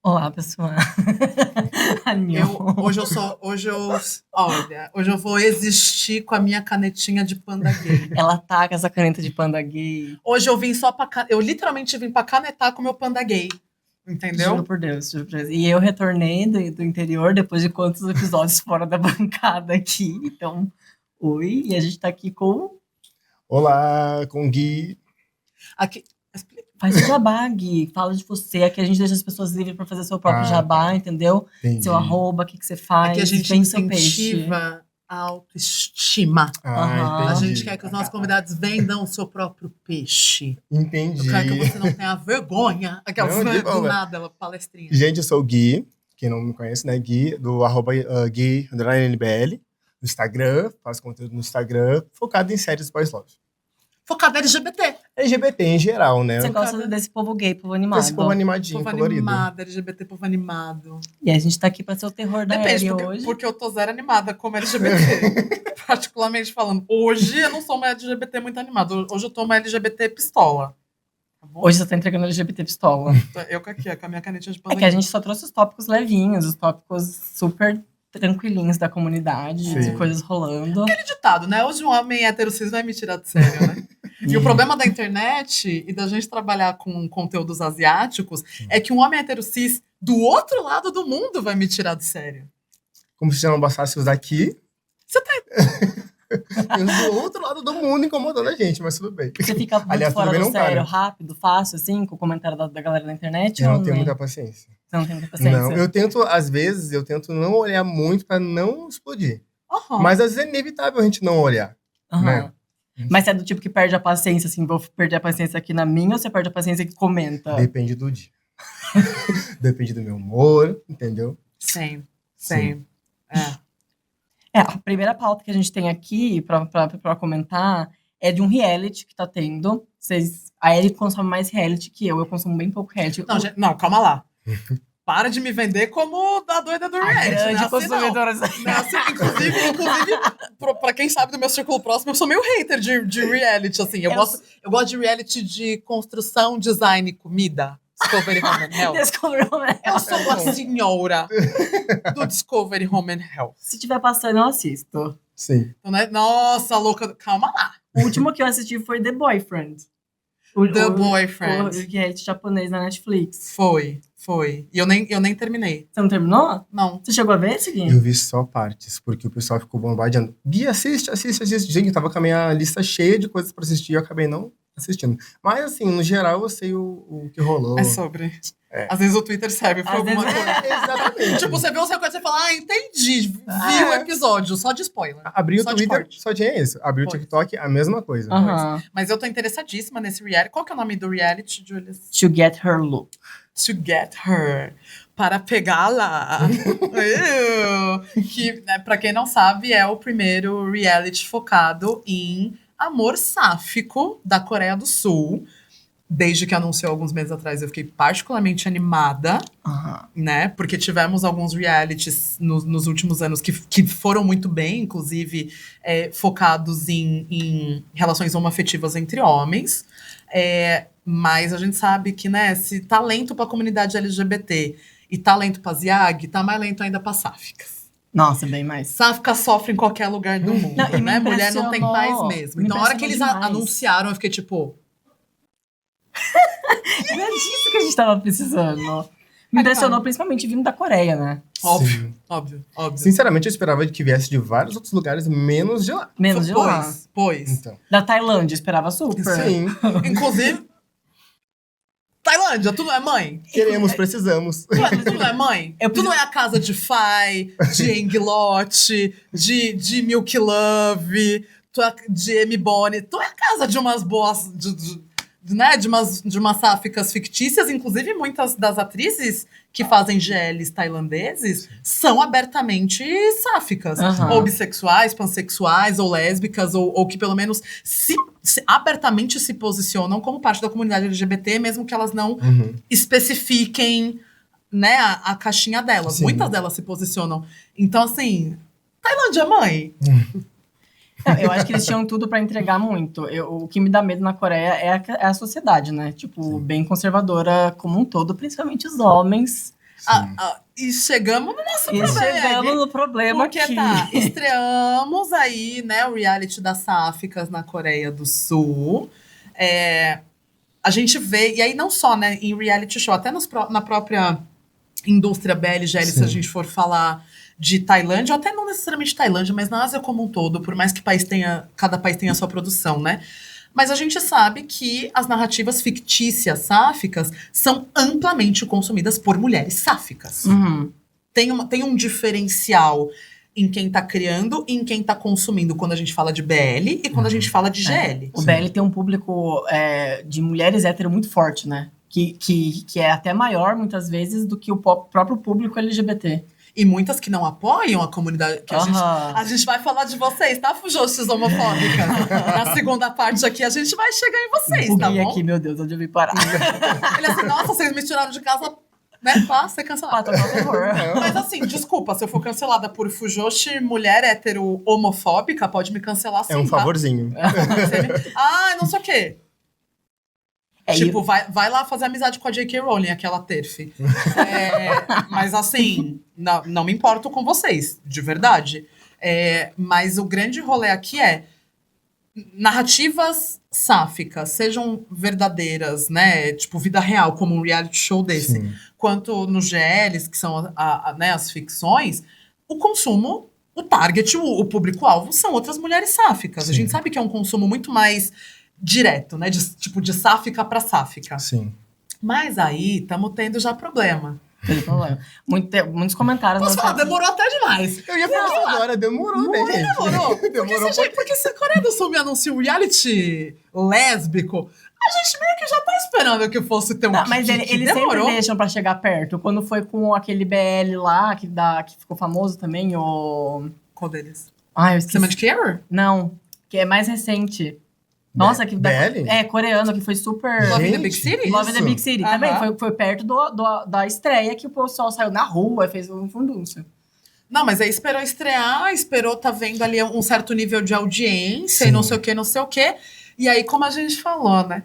Olá, pessoal. Hoje eu vou existir com a minha canetinha de panda gay. Ela tá com essa caneta de panda gay. Hoje eu vim eu literalmente vim pra canetar com o meu panda gay. Entendeu? Juro por Deus, juro por Deus. E eu retornei do interior depois de quantos episódios fora da bancada aqui. Então, oi. E a gente tá aqui com... Olá, com Gui. Aqui... Faz o jabá, Gui. Fala de você. Aqui a gente deixa as pessoas livres pra fazer seu próprio jabá, entendeu? Entendi. Seu arroba, o que você faz. Aqui a gente incentiva a autoestima. Entendi. A gente quer que os nossos convidados vendam o seu próprio peixe. Entendi. Eu quero que você não tenha vergonha. Aquelas do nada, ela palestrinha. Gente, eu sou o Gui. Quem não me conhece, né? Gui, do arroba Gui_NBL. No Instagram. Faço conteúdo no Instagram. Focado em séries boys love. Focado em LGBT. LGBT em geral, né? Você gosta desse povo gay, povo animado. Esse povo animadinho, povo colorido. Animado, LGBT, povo animado. E a gente tá aqui pra ser o terror da Ellie hoje. Porque eu tô zero animada como LGBT. Particularmente falando. Hoje eu não sou uma LGBT muito animada. Hoje eu tô uma LGBT pistola. Tá bom? Hoje você tá entregando LGBT pistola. Eu com a minha canetinha de panda. É que a gente só trouxe os tópicos levinhos, os tópicos super tranquilinhos da comunidade, de coisas rolando. Aquele ditado, né? Hoje um homem hétero cis vai me tirar de sério, né? E o problema da internet e da gente trabalhar com conteúdos asiáticos é que um homem hétero cis do outro lado do mundo vai me tirar de sério. Como se já não bastasse os daqui. Você tá... do outro lado do mundo incomodando a gente, mas tudo bem. Você fica muito fora do sério, rápido, fácil, assim, com o comentário da galera na internet? Eu não tenho muita paciência. Você não tem muita paciência? Não, às vezes, eu tento não olhar muito pra não explodir. Mas às vezes é inevitável a gente não olhar, né? Mas você é do tipo que perde a paciência, assim, vou perder a paciência aqui na minha, ou você perde a paciência e comenta? Depende do dia. Depende do meu humor, entendeu? Sim. A primeira pauta que a gente tem aqui pra comentar é de um reality que tá tendo. A Ellie consome mais reality que eu consumo bem pouco reality. Não, calma lá. Para de me vender como a doida do reality. Grande consumidora. Inclusive, pra quem sabe do meu círculo próximo, eu sou meio hater de reality, assim. Eu gosto de reality de construção, design, comida. Discovery Home and Health. Discovery Home and Health. Eu sou a senhora do Discovery Home and Health. Se tiver passando, eu assisto. Sim. Então, né? Nossa, louca. Calma lá. O último que eu assisti foi The Boyfriend. The Boyfriend. O reality japonês na Netflix. Foi. E eu nem terminei. Você não terminou? Não. Você chegou a ver esse, Gui? Eu vi só partes, porque o pessoal ficou bombardeando. Gui, assiste. Gente, eu tava com a minha lista cheia de coisas pra assistir e eu acabei não assistindo. Mas, assim, no geral, eu sei o que rolou. É sobre. Às vezes o Twitter serve pra alguma coisa. Exatamente. Tipo, você vê uma coisa e você fala, entendi. Vi o episódio, só de spoiler. Abriu o Twitter, só tinha isso. Abriu o TikTok, a mesma coisa. Mas eu tô interessadíssima nesse reality. Qual que é o nome do reality, Julius? To Get Her Look. To Get Her. Para pegá-la. Que, né, pra quem não sabe, é o primeiro reality focado em amor sáfico da Coreia do Sul. Desde que anunciou alguns meses atrás, eu fiquei particularmente animada, né? Porque tivemos alguns realities nos últimos anos que foram muito bem, inclusive focados em relações homoafetivas entre homens. Mas a gente sabe que, né, se talento para a comunidade LGBT e talento para Ziag, tá mais lento ainda para sáficas. Nossa, bem mais. Sáfica sofre em qualquer lugar do mundo, né? Mulher não tem paz mesmo. Então, a hora que eles anunciaram, eu fiquei tipo... Não é disso que a gente tava precisando. Me impressionou principalmente vindo da Coreia, né? Óbvio. Sinceramente, eu esperava que viesse de vários outros lugares, menos de lá. Menos de lá? Pois. Então. Da Tailândia, esperava super. Sim. Inclusive... Tailândia, tu não é mãe? Queremos, precisamos. Tu não é mãe? Tu não é a casa de Fai, de Englote, de Milk Love, de Amy Bonnie. Tu é a casa de umas boas... né, de umas sáficas fictícias. Inclusive, muitas das atrizes que fazem GLs tailandeses são abertamente sáficas. Ou bissexuais, pansexuais, ou lésbicas, ou que pelo menos abertamente se posicionam como parte da comunidade LGBT, mesmo que elas não especifiquem, né, a caixinha delas. Sim. Muitas delas se posicionam. Então, assim, Tailândia, mãe... Eu acho que eles tinham tudo pra entregar muito. O que me dá medo na Coreia é a sociedade, né? Tipo, bem conservadora como um todo, principalmente os homens. E chegamos no nosso E problema. chegamos no problema Porque aqui. estreamos aí, né, o reality das sáficas na Coreia do Sul. A gente vê, e aí não só, né, em reality show, até na própria indústria BLGL, se a gente for falar de Tailândia, ou até não necessariamente Tailândia, mas na Ásia como um todo, por mais que cada país tenha a sua produção, né? Mas a gente sabe que as narrativas fictícias sáficas são amplamente consumidas por mulheres sáficas. Uhum. Tem um diferencial em quem tá criando e em quem tá consumindo quando a gente fala de BL e quando a gente fala de GL. O BL tem um público de mulheres hétero muito forte, né? Que é até maior, muitas vezes, do que o próprio público LGBT. E muitas que não apoiam a comunidade. Que a gente vai falar de vocês, tá, Fujoshes homofóbicas? Na segunda parte aqui, a gente vai chegar em vocês, tá bom? Aqui, meu Deus, onde eu vim parar? Ele assim, nossa, vocês me tiraram de casa, né? Pra ser cancelada. Mas assim, desculpa, se eu for cancelada por Fujoshi, mulher hétero homofóbica, pode me cancelar sim, É um favorzinho. Não sei o quê. Tipo, vai lá fazer amizade com a J.K. Rowling, aquela TERF. Mas assim, não me importo com vocês, de verdade. Mas o grande rolê aqui narrativas sáficas, sejam verdadeiras, né? Tipo, vida real, como um reality show desse. Sim. Quanto nos GLs, que são né, as ficções, o consumo, o target, o público-alvo são outras mulheres sáficas. Sim. A gente sabe que é um consumo muito mais direto, né? Tipo, de sáfica pra sáfica. Sim. Mas aí, estamos tendo já problema. Tem problema. Muitos comentários. Posso falar? Demorou até demais. Eu ia falar agora, demorou, né, gente? Demorou. Porque se a Coreia do Sul me anuncia um reality lésbico, a gente meio que já tá esperando que fosse ter um Mas eles sempre deixam pra chegar perto. Quando foi com aquele BL lá, que ficou famoso também, o... Qual deles? Eu esqueci. Semantic Error? Não, que é mais recente. Nossa, que BL? Coreano, que foi super... Love in the Big City? Love in the Big City. Também Aham. foi perto da estreia que o pessoal saiu na rua e fez um fundúncio. Não, mas aí esperou estrear, esperou tá vendo ali um certo nível de audiência Sim. e não sei o quê. E aí, como a gente falou, né?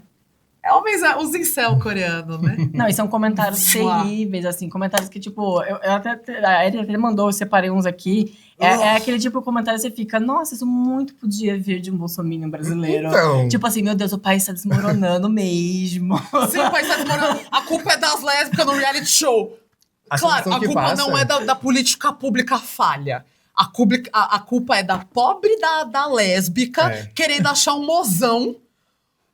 Os incel coreanos, né? Não, e são comentários terríveis, assim, comentários que, tipo, a Eri até mandou, eu separei uns aqui. É aquele tipo de comentário que você fica, nossa, isso muito podia vir de um bolsominion brasileiro. Então. Tipo assim, meu Deus, o país tá desmoronando mesmo. Sim, o país tá desmoronando. A culpa é das lésbicas no reality show. Claro, a culpa não é da política pública falha. A culpa é da pobre da lésbica querendo achar um mozão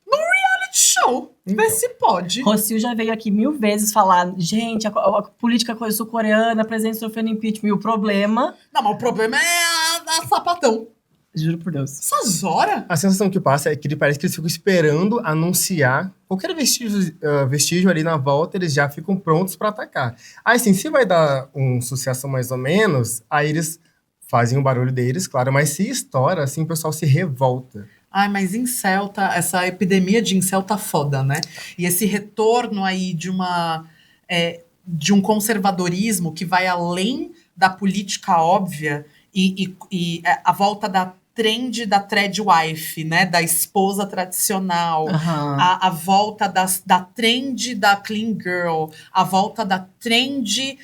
no reality show. Vê se pode. Rocio já veio aqui 1000 vezes falar, gente, a política sul-coreana, a presidente sofrendo impeachment, e o problema... Não, mas o problema é a sapatão. Juro por Deus. Essas horas? A sensação que passa é que parece que eles ficam esperando anunciar qualquer vestígio ali na volta, eles já ficam prontos pra atacar. Aí, assim, se vai dar um sucesso mais ou menos, aí eles fazem o barulho deles, claro, mas se estoura, assim, o pessoal se revolta. Ai, mas incel essa epidemia de incel tá foda, né? E esse retorno aí de um conservadorismo que vai além da política óbvia e a volta da trend da thread-wife, né? Da esposa tradicional. Uhum. A volta da trend da clean girl. A volta da trend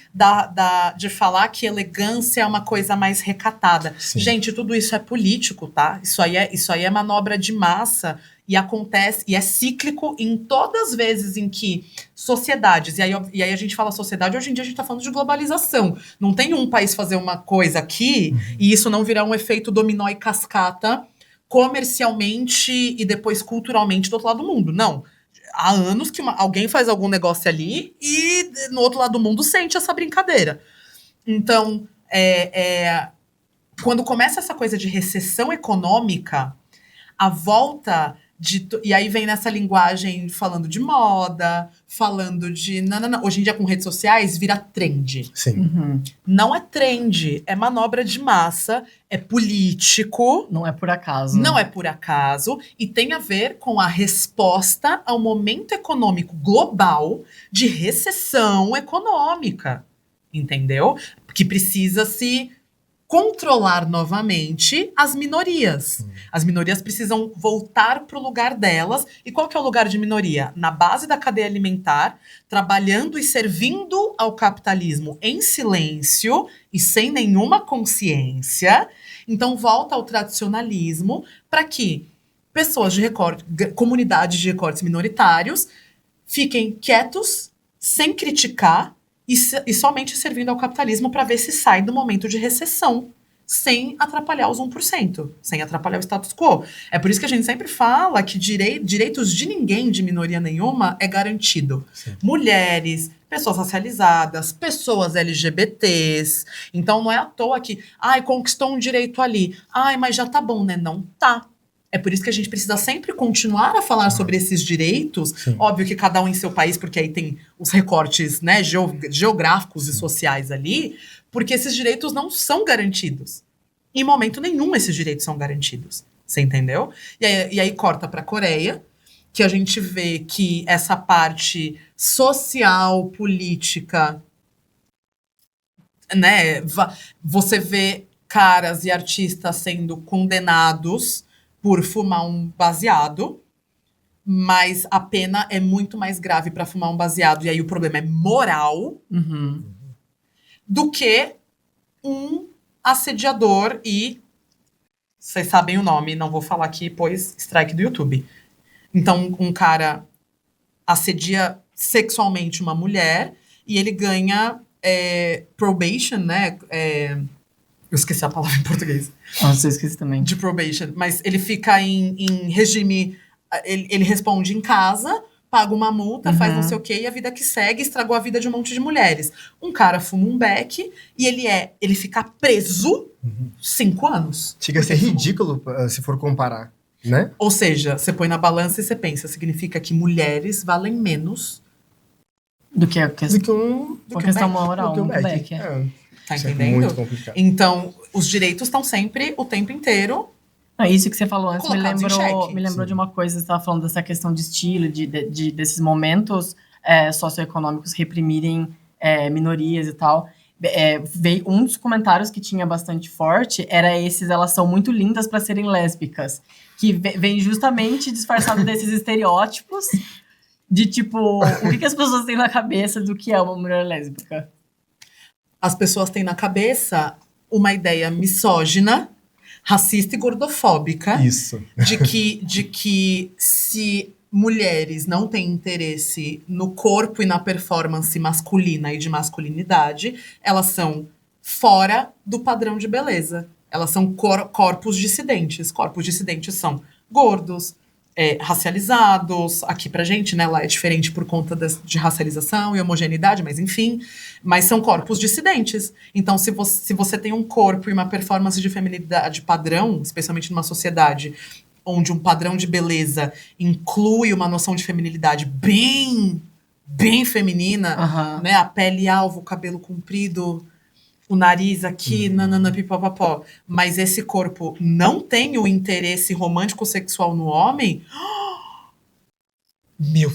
de falar que elegância é uma coisa mais recatada. Sim. Gente, tudo isso é político, tá? Isso aí é manobra de massa e acontece, e é cíclico em todas as vezes em que sociedades, e aí a gente fala sociedade, hoje em dia a gente tá falando de globalização. Não tem um país fazer uma coisa aqui e isso não virar um efeito dominó e cascata comercialmente e depois culturalmente do outro lado do mundo. Não. Há anos que alguém faz algum negócio ali e no outro lado do mundo sente essa brincadeira. Então, quando começa essa coisa de recessão econômica, a volta e aí vem nessa linguagem falando de moda, falando de... Não. Hoje em dia, com redes sociais, vira trend. Sim. Uhum. Não é trend, é manobra de massa, é político. Não é por acaso. Não é por acaso. E tem a ver com a resposta ao momento econômico global de recessão econômica. Entendeu? Que precisa se controlar novamente as minorias. As minorias precisam voltar para o lugar delas. E qual que é o lugar de minoria? Na base da cadeia alimentar, trabalhando e servindo ao capitalismo em silêncio e sem nenhuma consciência. Então volta ao tradicionalismo para que pessoas de recorte, comunidades de recortes minoritários fiquem quietos, sem criticar, e somente servindo ao capitalismo para ver se sai do momento de recessão, sem atrapalhar os 1%, sem atrapalhar o status quo. É por isso que a gente sempre fala que direitos de ninguém, de minoria nenhuma, é garantido. Sim. Mulheres, pessoas racializadas, pessoas LGBTs. Então não é à toa que, conquistou um direito ali. Mas já tá bom, né? Não tá. É por isso que a gente precisa sempre continuar a falar sobre esses direitos. Sim. Óbvio que cada um em seu país, porque aí tem os recortes, né, geográficos e sociais ali, porque esses direitos não são garantidos. Em momento nenhum esses direitos são garantidos. Você entendeu? E aí corta para a Coreia, que a gente vê que essa parte social, política, né, você vê caras e artistas sendo condenados por fumar um baseado, mas a pena é muito mais grave para fumar um baseado, e aí o problema é moral, do que um assediador e... Vocês sabem o nome, não vou falar aqui, pois strike do YouTube. Então, um cara assedia sexualmente uma mulher e ele ganha probation, né? Eu esqueci a palavra em português. Nossa, eu esqueci também. De probation. Mas ele fica em regime... Ele responde em casa, paga uma multa, faz não sei o quê, e a vida que segue estragou a vida de um monte de mulheres. Um cara fuma um beck e ele fica preso 5 anos. Chega a ser ridículo se for comparar, né? Ou seja, você põe na balança e você pensa, significa que mulheres valem menos Do que a questão, do que um questão beck. moral, do que um beck. Beck, Tá Isso é entendendo? muito complicado. Então, os direitos estão sempre, o tempo inteiro. Isso que você falou antes me Colocados em xeque. lembrou de uma coisa, você estava falando dessa questão de estilo, desses momentos socioeconômicos reprimirem minorias e tal. Veio um dos comentários que tinha bastante forte era elas são muito lindas para serem lésbicas, que vem justamente disfarçado desses estereótipos de tipo, o que as pessoas têm na cabeça do que é uma mulher lésbica? As pessoas têm na cabeça uma ideia misógina, racista e gordofóbica. Isso. De que se mulheres não têm interesse no corpo e na performance masculina e de masculinidade, elas são fora do padrão de beleza. Elas são corpos dissidentes. Corpos dissidentes são gordos, racializados. Aqui pra gente, né, lá é diferente por conta de racialização e homogeneidade, mas enfim. Mas são corpos dissidentes. Então, se você tem um corpo e uma performance de feminilidade padrão, especialmente numa sociedade onde um padrão de beleza inclui uma noção de feminilidade bem feminina, né? A pele alva, o cabelo comprido, o nariz aqui, pipopopó. Mas esse corpo não tem o interesse romântico sexual no homem. Meu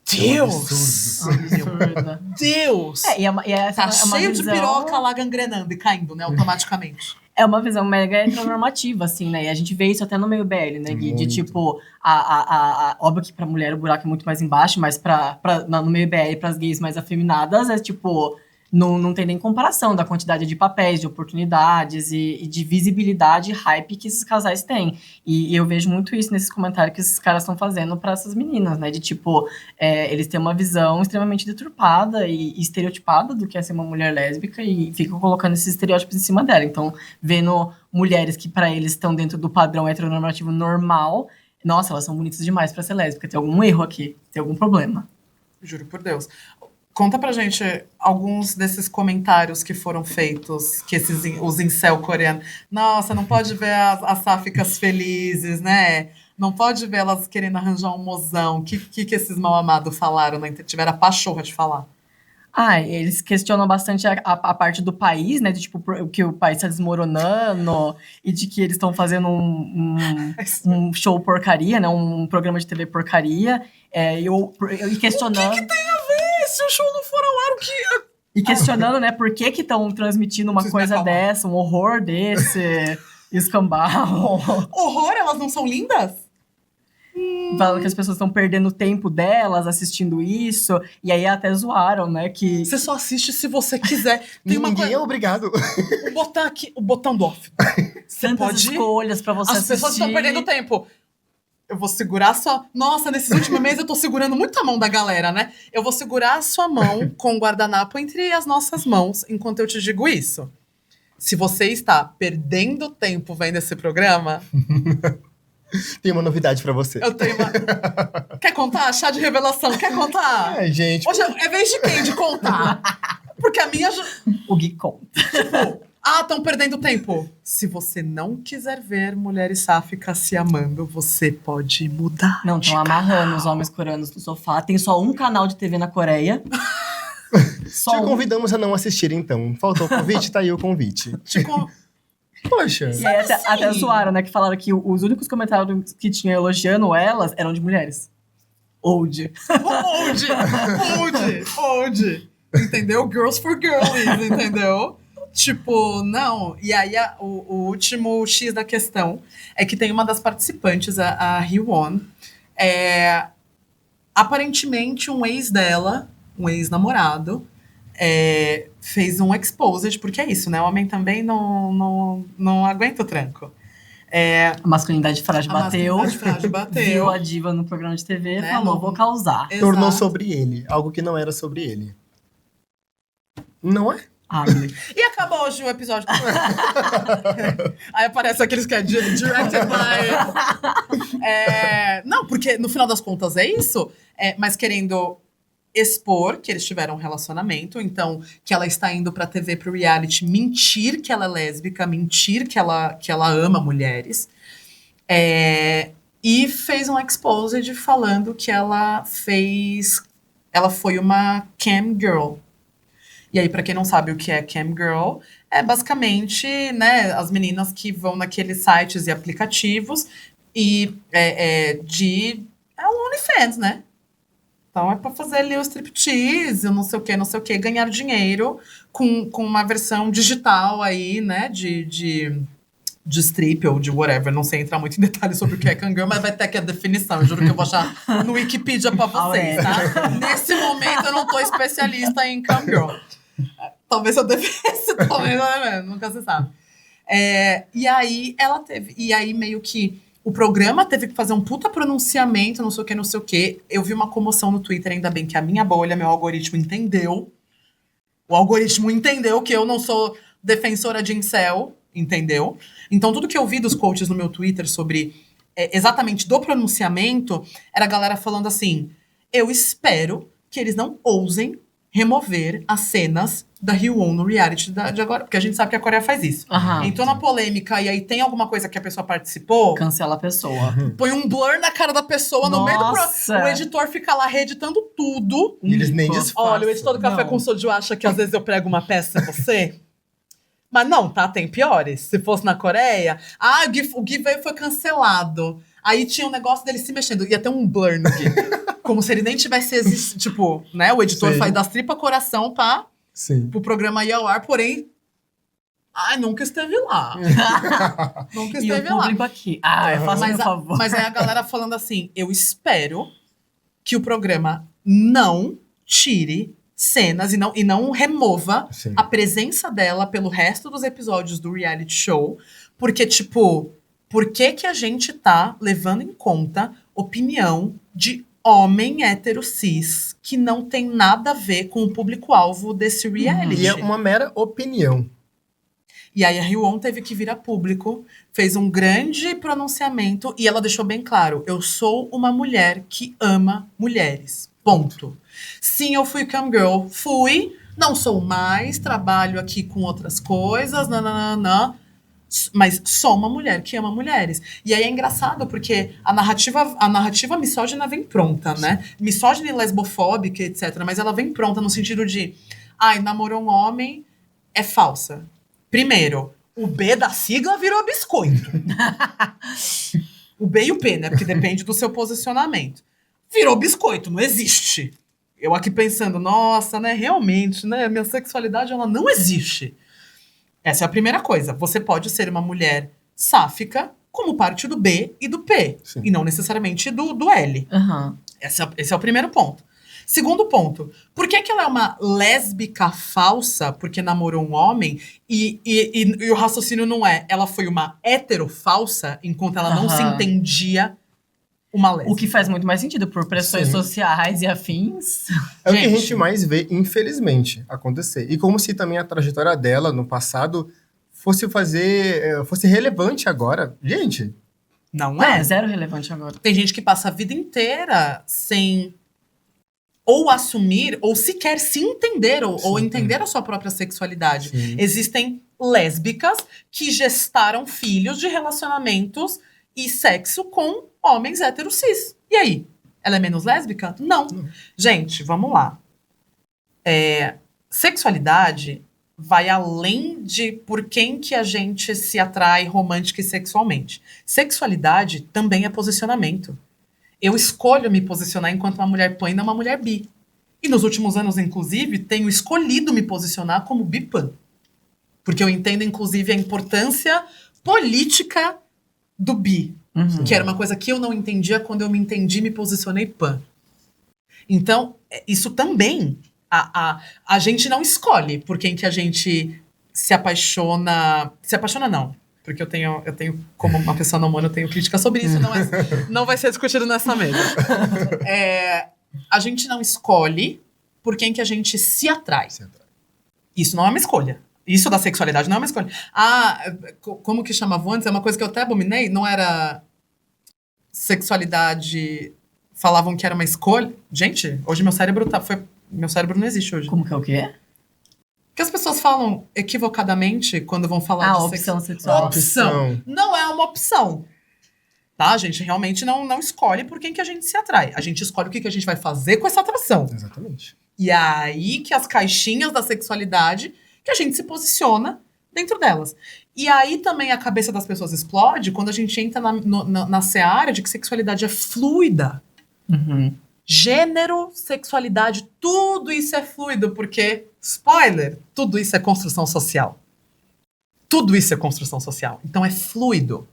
Deus! Absurda. Deus! Essa Tá é uma cheio visão, de piroca lá gangrenando e caindo, né, automaticamente. É uma visão mega heteronormativa, assim, né? E a gente vê isso até no meio BL, né, Gui? De tipo, óbvio que pra mulher o buraco é muito mais embaixo, mas no meio BL, pras gays mais afeminadas, é tipo, não tem nem comparação da quantidade de papéis, de oportunidades e de visibilidade e hype que esses casais têm. E eu vejo muito isso nesses comentários que esses caras estão fazendo pra essas meninas, né? De tipo, eles têm uma visão extremamente deturpada e estereotipada do que é ser uma mulher lésbica e ficam colocando esses estereótipos em cima dela. Então, vendo mulheres que pra eles estão dentro do padrão heteronormativo normal, nossa, elas são bonitas demais pra ser lésbica. Tem algum erro aqui, tem algum problema. Juro por Deus. Conta pra gente alguns desses comentários que foram feitos, que os incel coreanos. Nossa, não pode ver as sáficas felizes, né? Não pode ver elas querendo arranjar um mozão. O que esses mal-amados falaram? Né? Tiveram a pachorra de falar. Eles questionam bastante a parte do país, né? De tipo, que o país está desmoronando e de que eles estão fazendo um show porcaria, né? Um programa de TV porcaria. E questionando... O que tem a ver? Se o show não for ao ar, o que... E questionando, né, por que estão transmitindo uma Preciso coisa me acalmar. dessa, um horror desse, escambau. Horror, elas não são lindas? Falando que as pessoas estão perdendo o tempo delas assistindo isso. E aí até zoaram, né, que... Você só assiste se você quiser. Tem uma Ninguém coisa. é obrigado. O botão aqui, o botão do off. Você Tantas pode. escolhas pra você As assistir. pessoas estão perdendo tempo. Eu vou segurar a sua. Nossa, nesses últimos meses eu tô segurando muito a mão da galera, né? Eu vou segurar a sua mão com o guardanapo entre as nossas mãos enquanto eu te digo isso. Se você está perdendo tempo vendo esse programa, Tem uma novidade pra você. eu tenho uma. Quer contar? Chá de revelação, quer contar? Ai, gente. Hoje é vez de quem de contar? Porque a minha. O Gui conta. Tipo, estão perdendo tempo. Se você não quiser ver mulheres sáficas se amando, você pode mudar. Não, estão amarrando os homens coreanos no sofá. Tem só um canal de TV na Coreia. Só Te um. convidamos a não assistir, então. Faltou o convite? Tá aí o convite. Tipo, Poxa. E aí assim? até zoaram, né? Que falaram que os únicos comentários que tinha elogiando elas eram de mulheres. Old. onde? Entendeu? Girls for girlies, entendeu? Tipo, não. E aí, o último X da questão é que tem uma das participantes, a Hyewon, aparentemente um ex dela, um ex-namorado, fez um exposed, porque é isso, né? O homem também não aguenta o tranco. A masculinidade frágil A bateu. masculinidade frágil bateu. Viu a diva no programa de TV e Né, falou, não- vou causar. Tornou Exato. sobre ele. Algo que não era sobre ele. Não é? Ugly. E acabou hoje o episódio. Aí aparece aqueles que é directed by. Não, porque no final das contas é isso. Mas querendo expor que eles tiveram um relacionamento, então que ela está indo pra TV, pro reality, mentir que ela é lésbica, mentir que ela ama mulheres. E fez um exposed falando que ela foi uma cam girl. E aí, pra quem não sabe o que é cam girl, é basicamente, né, as meninas que vão naqueles sites e aplicativos e é um OnlyFans, né? Então é pra fazer ali o striptease, não sei o que, ganhar dinheiro com uma versão digital aí, né, de strip ou de whatever. Não sei entrar muito em detalhes sobre o que é cam girl, mas vai ter aqui a definição. Eu juro que eu vou achar no Wikipedia pra vocês, tá? Nesse momento eu não tô especialista em cam girl. Talvez eu devesse, talvez, nunca se sabe. E aí meio que o programa teve que fazer um puta pronunciamento, não sei o que. Eu vi uma comoção no Twitter, ainda bem que a minha bolha, meu algoritmo entendeu. O algoritmo entendeu que eu não sou defensora de incel, entendeu? Então tudo que eu vi dos coaches no meu Twitter sobre exatamente do pronunciamento, era a galera falando assim, eu espero que eles não ousem remover as cenas da Hyewon no reality de agora, porque a gente sabe que a Coreia faz isso. Aham. Entrou na polêmica e aí tem alguma coisa que a pessoa participou, Cancela a pessoa. põe um blur na cara da pessoa no meio do Nossa. O editor fica lá reeditando tudo. E eles nem Mico. disfarçam. Olha, o editor do Café Não. com Soju acha que às vezes eu prego uma peça em você. Mas não, tá? Tem piores. Se fosse na Coreia... o Gui veio e foi cancelado. Aí tinha um negócio dele se mexendo. Ia ter um blur no Gui. Como se ele nem tivesse existido. Tipo, né? O editor Sim. faz das tripas coração Sim. pro programa ir ao ar, porém... nunca esteve lá. Nunca E o esteve lá. público aqui. Faça Mas, por favor. mas aí a galera falando assim, eu espero que o programa não tire cenas e não remova Sim. a presença dela pelo resto dos episódios do reality show, porque, tipo, por que a gente tá levando em conta opinião de homem hétero cis que não tem nada a ver com o público-alvo desse reality? E é uma mera opinião. E aí a Hyewon teve que vir a público, fez um grande pronunciamento e ela deixou bem claro, eu sou uma mulher que ama mulheres, ponto. Sim, eu fui cam girl, não sou mais, trabalho aqui com outras coisas, nananana, mas sou uma mulher que ama mulheres. E aí é engraçado porque a narrativa misógina vem pronta, né? Misógina e lesbofóbica, etc. Mas ela vem pronta no sentido de, namorou um homem, é falsa. Primeiro, o B da sigla virou biscoito. O B e o P, né? Porque depende do seu posicionamento. Virou biscoito, não existe. Eu aqui pensando, nossa, né, realmente, né, minha sexualidade, ela não existe. Essa é a primeira coisa. Você pode ser uma mulher sáfica como parte do B e do P. Sim. E não necessariamente do L. Aham. Esse é o primeiro ponto. Segundo ponto, por que ela é uma lésbica falsa porque namorou um homem e o raciocínio não é, ela foi uma hétero falsa enquanto ela não se Aham. entendia uma lésbica. O que faz muito mais sentido por pressões Sim. sociais e afins. É o que a Gente. gente mais vê, infelizmente, acontecer. E como se também a trajetória dela no passado fosse relevante agora. Gente, Não Não, é? é zero relevante agora. Tem gente que passa a vida inteira sem ou assumir, ou sequer se entender, ou Sim. entender a sua própria sexualidade. Sim. Existem lésbicas que gestaram filhos de relacionamentos e sexo com homens héteros cis. E aí? Ela é menos lésbica? Não. Gente, vamos lá. Sexualidade vai além de por quem que a gente se atrai romântica e sexualmente. Sexualidade também é posicionamento. Eu escolho me posicionar enquanto uma mulher pan e não uma mulher bi. E nos últimos anos, inclusive, tenho escolhido me posicionar como bipan. Porque eu entendo, inclusive, a importância política do bi. Uhum. Que era uma coisa que eu não entendia quando eu me entendi e me posicionei pan. Então, isso também... A gente não escolhe por quem que a gente se apaixona... Se apaixona, não. Porque eu tenho como uma pessoa não humana, eu tenho crítica sobre isso. Não vai ser discutido nessa mesa. A gente não escolhe por quem que a gente se atrai. Isso não é uma escolha. Isso da sexualidade não é uma escolha. Como que chamavam antes? É uma coisa que eu até abominei. Não era sexualidade... Falavam que era uma escolha. Gente, hoje meu cérebro meu cérebro não existe hoje. Como que é o quê? Que as pessoas falam equivocadamente quando vão falar de Opção sexual. Opção. Não é uma opção. Tá? A gente realmente não escolhe por quem que a gente se atrai. A gente escolhe o que a gente vai fazer com essa atração. Exatamente. E aí que as caixinhas da sexualidade, que a gente se posiciona dentro delas. E aí também a cabeça das pessoas explode quando a gente entra na seara de que sexualidade é fluida. Uhum. Gênero, sexualidade, tudo isso é fluido, porque, spoiler, tudo isso é construção social. Tudo isso é construção social. Então é fluido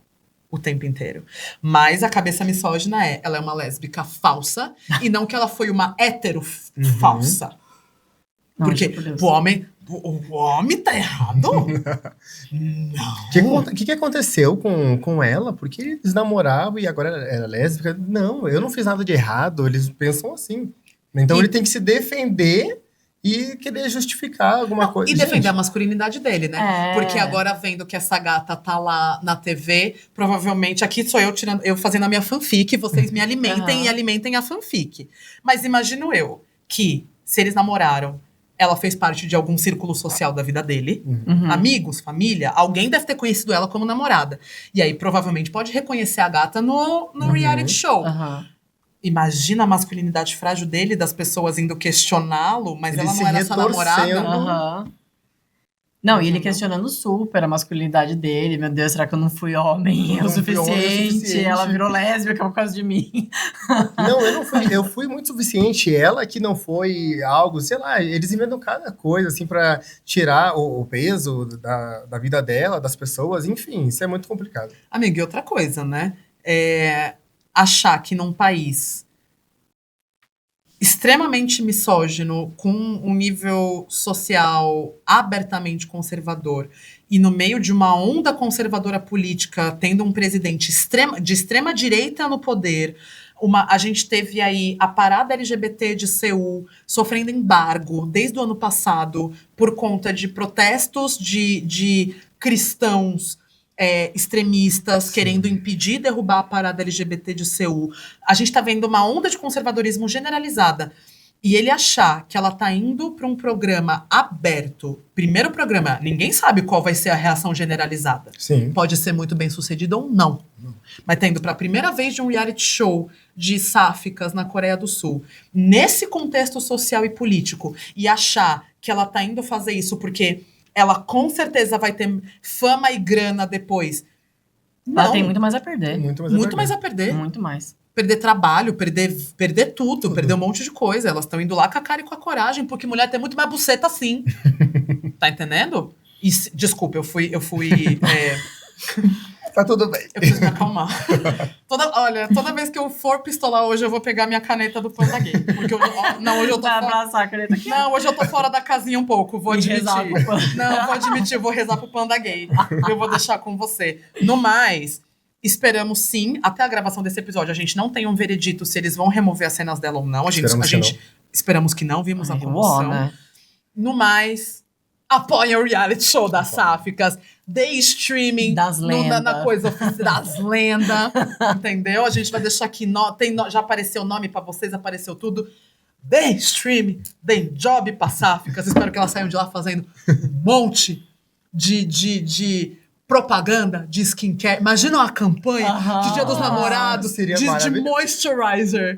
o tempo inteiro. Mas a cabeça misógina ela é uma lésbica falsa, e não que ela foi uma hétero falsa. Não, Porque tipo Deus. o homem tá errado? Não. O que aconteceu com ela? Porque eles namoravam e agora ela era lésbica? Não, eu não fiz nada de errado. Eles pensam assim. Então ele tem que se defender e querer justificar alguma coisa. E defender Gente, a masculinidade dele, né? É. Porque agora, vendo que essa gata tá lá na TV, provavelmente aqui sou eu fazendo a minha fanfic, vocês me alimentem e alimentem a fanfic. Mas imagino eu que, se eles namoraram, ela fez parte de algum círculo social da vida dele. Uhum. Amigos, família, alguém deve ter conhecido ela como namorada. E aí, provavelmente, pode reconhecer a gata no reality show. Aham. Imagina a masculinidade frágil dele, das pessoas indo questioná-lo, mas Ele ela se não era sua namorada. retorcendo. Aham. Não, e ele questionando super a masculinidade dele. Meu Deus, será que eu não fui homem Não o fui homem o suficiente? suficiente. Ela virou lésbica por causa de mim. Não, eu não fui. Eu fui muito suficiente. Ela que não foi algo, sei lá, eles inventam cada coisa, assim, pra tirar o peso da vida dela, das pessoas. Enfim, isso é muito complicado. Amiga, e outra coisa, né? Achar que num país extremamente misógino, com um nível social abertamente conservador, e no meio de uma onda conservadora política, tendo um presidente de extrema direita no poder, a gente teve aí a parada LGBT de Seul sofrendo embargo desde o ano passado por conta de protestos de cristãos extremistas querendo impedir e derrubar a parada LGBT de Seul. A gente tá vendo uma onda de conservadorismo generalizada. E ele achar que ela tá indo para um programa aberto, primeiro programa, ninguém sabe qual vai ser a reação generalizada. Sim. Pode ser muito bem sucedido ou não. Mas tá indo para a primeira vez de um reality show de sáficas na Coreia do Sul, nesse contexto social e político, e achar que ela tá indo fazer isso porque ela com certeza vai ter fama e grana depois. Ela Não, tem muito mais a perder. Muito mais muito mais a perder. Muito mais. perder trabalho, perder tudo, perder um monte de coisa. Elas estão indo lá com a cara e com a coragem, porque mulher tem muito mais buceta assim. Tá entendendo? E, desculpa, eu fui Tá tudo bem. eu preciso me acalmar. Toda vez que eu for pistolar hoje, eu vou pegar minha caneta do Panda Gay. Porque hoje eu tô Vai fora. abraçar a caneta aqui. Não, hoje eu tô fora da casinha um pouco, vou E admitir. rezar pro Panda. Não, vou admitir, eu vou rezar pro Panda Gay. Eu vou deixar com você. No mais, esperamos sim, até a gravação desse episódio, a gente não tem um veredito se eles vão remover as cenas dela ou não. Esperamos que não, vimos a comoção. Né? No mais, apoiem o reality show das sáficas, dê streaming Das lendas. na coisa das lendas, entendeu? A gente vai deixar aqui, já apareceu o nome pra vocês, apareceu tudo. Dê streaming, dê job pra sáficas. Espero que elas saiam de lá fazendo um monte de propaganda de skincare. Imagina uma campanha de Dia dos Namorados Seria de maravilhoso. moisturizer.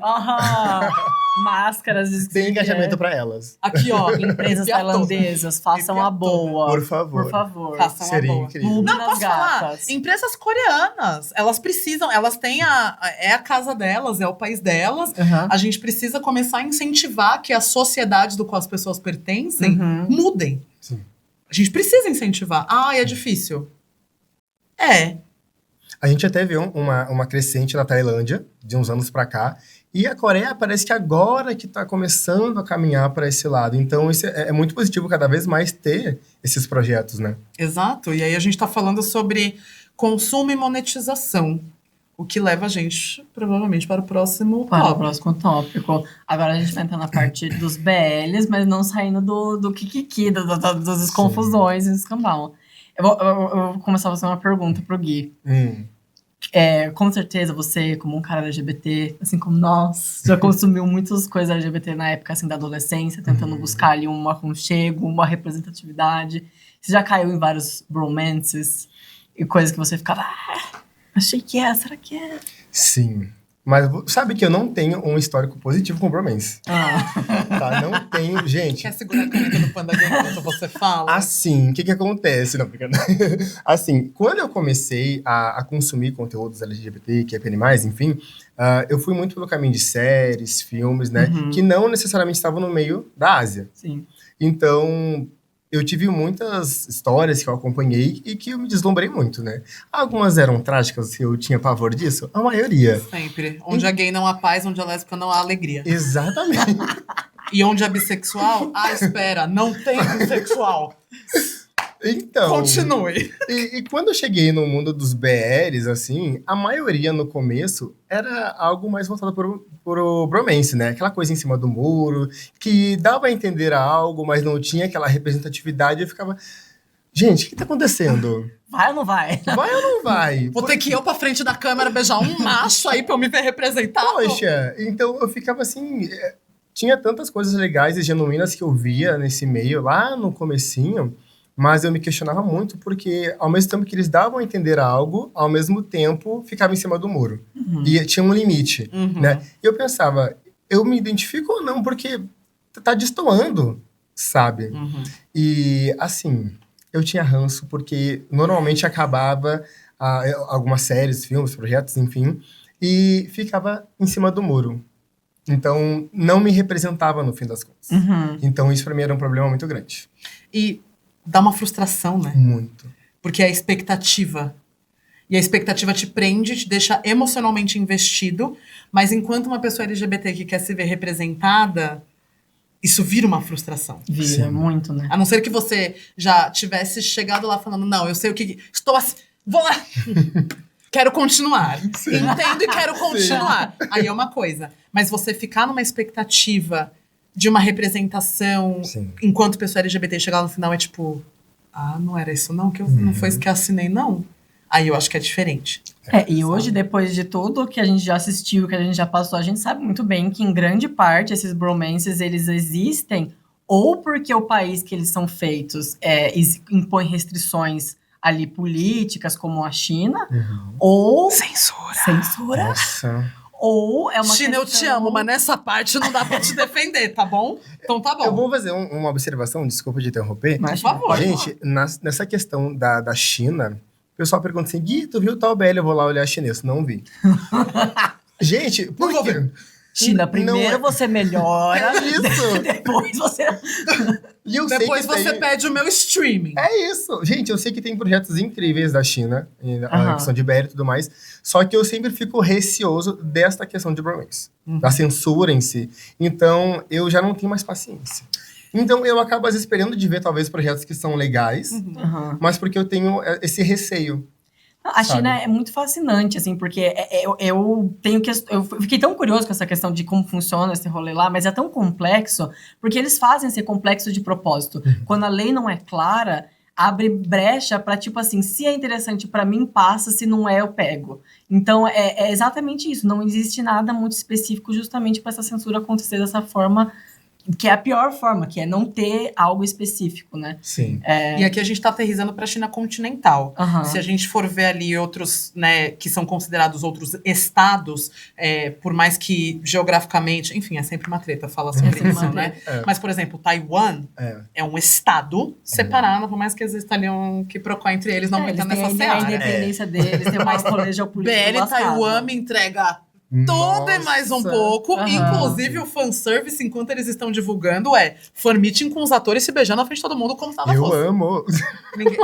Máscaras de Tem engajamento pra elas. Aqui, ó. Empresas Arrepia tailandesas, façam Arrepia a boa. Por favor. Por favor. Façam a Seria boa. incrível. Clube Não, das posso falar? gatas. Empresas coreanas, elas precisam, elas têm é a casa delas, é o país delas. Uhum. A gente precisa começar a incentivar que as sociedades do qual as pessoas pertencem Uhum. mudem. Sim. A gente precisa incentivar. É difícil. A gente até viu uma crescente na Tailândia, de uns anos pra cá, e a Coreia parece que agora que tá começando a caminhar para esse lado. Então, isso é muito positivo cada vez mais ter esses projetos, né? Exato. E aí a gente tá falando sobre consumo e monetização. O que leva a gente, provavelmente, para o próximo Para o tópico. próximo tópico. Agora a gente vai entrar na parte dos BLs, mas não saindo do kikiki, das confusões e escambau. Eu vou começar a fazer uma pergunta pro Gui. Com certeza você, como um cara LGBT, assim como nós, já consumiu muitas coisas LGBT na época assim, da adolescência, tentando buscar ali um aconchego, uma representatividade. Você já caiu em vários bromances e coisas que você ficava... achei que é, será que é? Sim. Mas sabe que eu não tenho um histórico positivo com bromance. Tá? Não tenho. Gente, Quer segurar a caneta do Panda Gay enquanto você fala? assim, o que acontece? Não, brincadeira. Assim, quando eu comecei a consumir conteúdos LGBT, que é enfim, eu fui muito pelo caminho de séries, filmes, né? Que não necessariamente estavam no meio da Ásia. Sim. Então, eu tive muitas histórias que eu acompanhei e que eu me deslumbrei muito, né? Algumas eram trágicas, eu tinha pavor disso. A maioria. Sempre. Onde a gay não há paz, onde a lésbica não há alegria. Exatamente. E onde é bissexual, espera, não tem bissexual. Então... Continue. E quando eu cheguei no mundo dos BRs, assim, a maioria no começo era algo mais voltado pro bromance, né? Aquela coisa em cima do muro, que dava a entender algo, mas não tinha aquela representatividade. Eu ficava, gente, o que tá acontecendo? Vai ou não vai? Vai ou não vai? Vou ter que ir eu pra frente da câmera beijar um macho aí pra eu me ver representado. Poxa, então eu ficava assim... Tinha tantas coisas legais e genuínas que eu via nesse meio, lá no comecinho... Mas eu me questionava muito porque, ao mesmo tempo que eles davam a entender algo, ao mesmo tempo ficava em cima do muro. E tinha um limite, né? E eu pensava, eu me identifico ou não? Porque tá destoando, sabe? E, assim, eu tinha ranço porque normalmente acabava algumas séries, filmes, projetos, enfim, e ficava em cima do muro. Então, não me representava no fim das contas. Então, isso pra mim era um problema muito grande. E dá uma frustração, né? Muito. Porque é a expectativa. E a expectativa te prende, te deixa emocionalmente investido, mas enquanto uma pessoa LGBT que quer se ver representada, isso vira uma frustração. Vira, muito, né? A não ser que você já tivesse chegado lá falando, não, eu sei o que... Estou assim... Vou lá! Quero continuar. Entendo e quero continuar. Aí é uma coisa. Mas você ficar numa expectativa de uma representação enquanto pessoa LGBT chegar lá no final é tipo... não era isso não? Que não foi isso que eu assinei, não? Aí eu acho que é diferente. E hoje, depois de tudo que a gente já assistiu, que a gente já passou, a gente sabe muito bem que, em grande parte, esses bromances, eles existem ou porque o país que eles são feitos impõe restrições ali políticas, como a China, ou... Censura. Nossa. Ou é uma China, eu te amo, mas nessa parte não dá pra te defender, tá bom? Então tá bom. Eu vou fazer uma observação, desculpa de interromper. Mas, por favor. Gente, nessa questão da China, o pessoal pergunta assim, Gui, tu viu tal BL? Eu vou lá olhar chinês. Não vi. Gente, por Não vou quê? ver. China, Não primeiro é- você melhora, Isso! depois você... E eu Depois sei que você tem... pede o meu streaming. É isso. Gente, eu sei que tem projetos incríveis da China, Aham. a questão de BR e tudo mais, só que eu sempre fico receoso desta questão de bromance, da censura em si. Então, eu já não tenho mais paciência. Então, eu acabo, às vezes, esperando de ver, talvez, projetos que são legais, Aham. mas porque eu tenho esse receio. A China Sabe? é muito fascinante, assim, porque eu tenho que... Eu fiquei tão curioso com essa questão de como funciona esse rolê lá, mas é tão complexo, porque eles fazem ser complexo de propósito. Quando a lei não é clara, abre brecha pra, tipo assim, se é interessante pra mim, passa, se não é, eu pego. Então, é exatamente isso. Não existe nada muito específico justamente pra essa censura acontecer dessa forma, que é a pior forma, que é não ter algo específico, né? Sim. E aqui a gente tá aterrissando pra China continental. Aham. Se a gente for ver ali outros, né, que são considerados outros estados, por mais que geograficamente, enfim, é sempre uma treta falar sobre sempre isso, uma né? É. Mas, por exemplo, Taiwan é um estado separado, por mais que às vezes estariam que procurar entre eles, não vai Eles estar têm nessa a seara. independência deles, tem mais rolê geopolítico BL lascado. Taiwan me entrega tudo e mais um Nossa. pouco. Aham. Inclusive, o fanservice, enquanto eles estão divulgando, fan meeting com os atores se beijando na frente de todo mundo como se nada Eu fosse. amo. Ninguém-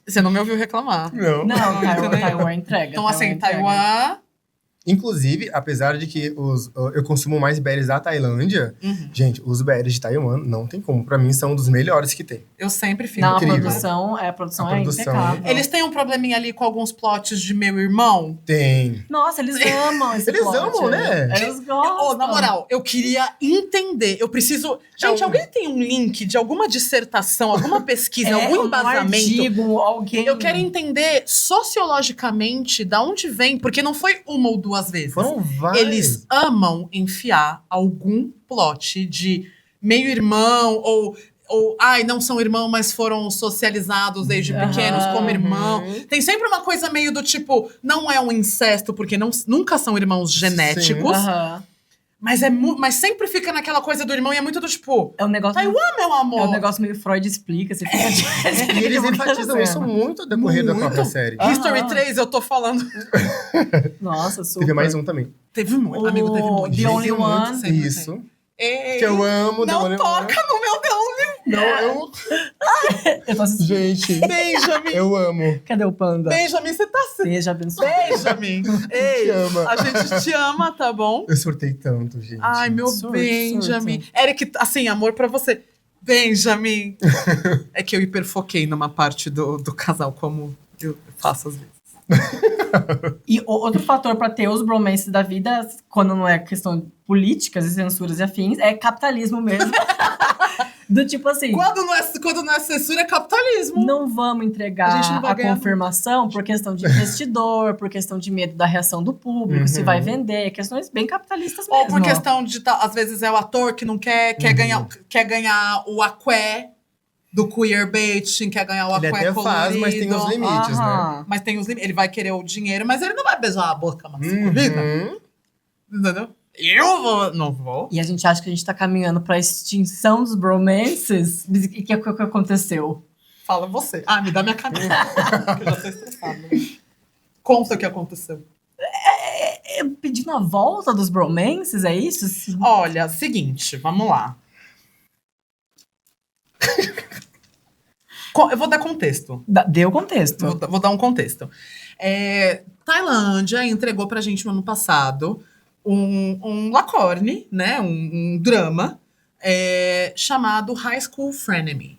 Você não me ouviu reclamar. Não. Não, Não, Taiwan entrega. Então, assim, entrega. Taiwan. Inclusive, apesar de que eu consumo mais BRs da Tailândia, gente, os BRs de Taiwan não tem como. Pra mim, são um dos melhores que tem. Eu sempre fico. Não, a Incrível. produção A é produção impecável. Eles têm um probleminha ali com alguns plots de meu irmão. Tem. Nossa, eles amam esse Eles plot. amam, né? Eles gostam. Ô, na moral, eu queria entender. Eu preciso. Gente, alguém tem um link de alguma dissertação, alguma pesquisa, algum embasamento? Um artigo, alguém... Eu quero entender sociologicamente da onde vem, porque não foi uma ou duas vezes. Foram vários. Eles amam enfiar algum plot de meio-irmão ou ai, não são irmãos, mas foram socializados desde Aham. pequenos como irmão. Tem sempre uma coisa meio do tipo, não é um incesto, porque nunca são irmãos genéticos, Aham. mas sempre fica naquela coisa do irmão e é muito do tipo, É um negócio... Taiwan, meu amor. É um negócio meio Freud explica. Você fica... E eles enfatizam isso muito ao decorrer da Muito. própria série. Ah. History Aham. 3, eu tô falando. Nossa, super. Teve mais um também. Teve muito, amigo, teve muito. The Gente, Only muito, One. sempre Isso. tem. Ei, Que eu amo. The não Only toca One. no meu The Only Não, eu... Eu tô assistindo. Gente, Benjamin. eu amo. Cadê o panda? Benjamin, você tá Seja abençoado. Benjamin! Ei, Te ama. a gente te ama, tá bom? Eu surtei tanto, gente. Ai, meu Surto, Benjamin. surto. Eric, assim, amor pra você. Benjamin! É que eu hiperfoquei numa parte do casal, como eu faço às vezes. E outro fator pra ter os bromances da vida, quando não é questão de políticas e censuras e afins, é capitalismo mesmo. Do tipo assim, Quando não é censura, é capitalismo. não vamos A entregar gente não vai a ganhar confirmação por questão de investidor, por questão de medo da reação do público, se vai vender, questões bem capitalistas mesmo. Ou por questão de, às vezes, é o ator que não quer ganhar o aqué do queerbaiting, quer ganhar o Ele aqué até colorido. faz, mas tem os limites, né? Aham. Mas tem os limites. Ele vai querer o dinheiro, mas ele não vai beijar a boca masculina. Uhum. Entendeu? Não vou. E a gente acha que a gente tá caminhando pra extinção dos bromances. E o que aconteceu? Fala você. Ah, me dá minha caneta. que eu já tô estressada. Conta o que aconteceu. Pedindo a volta dos bromances, é isso? Olha, seguinte, vamos lá. Eu vou dar contexto. Deu contexto. Vou dar um contexto. Tailândia entregou pra gente no ano passado um Lacorne, né? Um drama chamado High School Frenemy.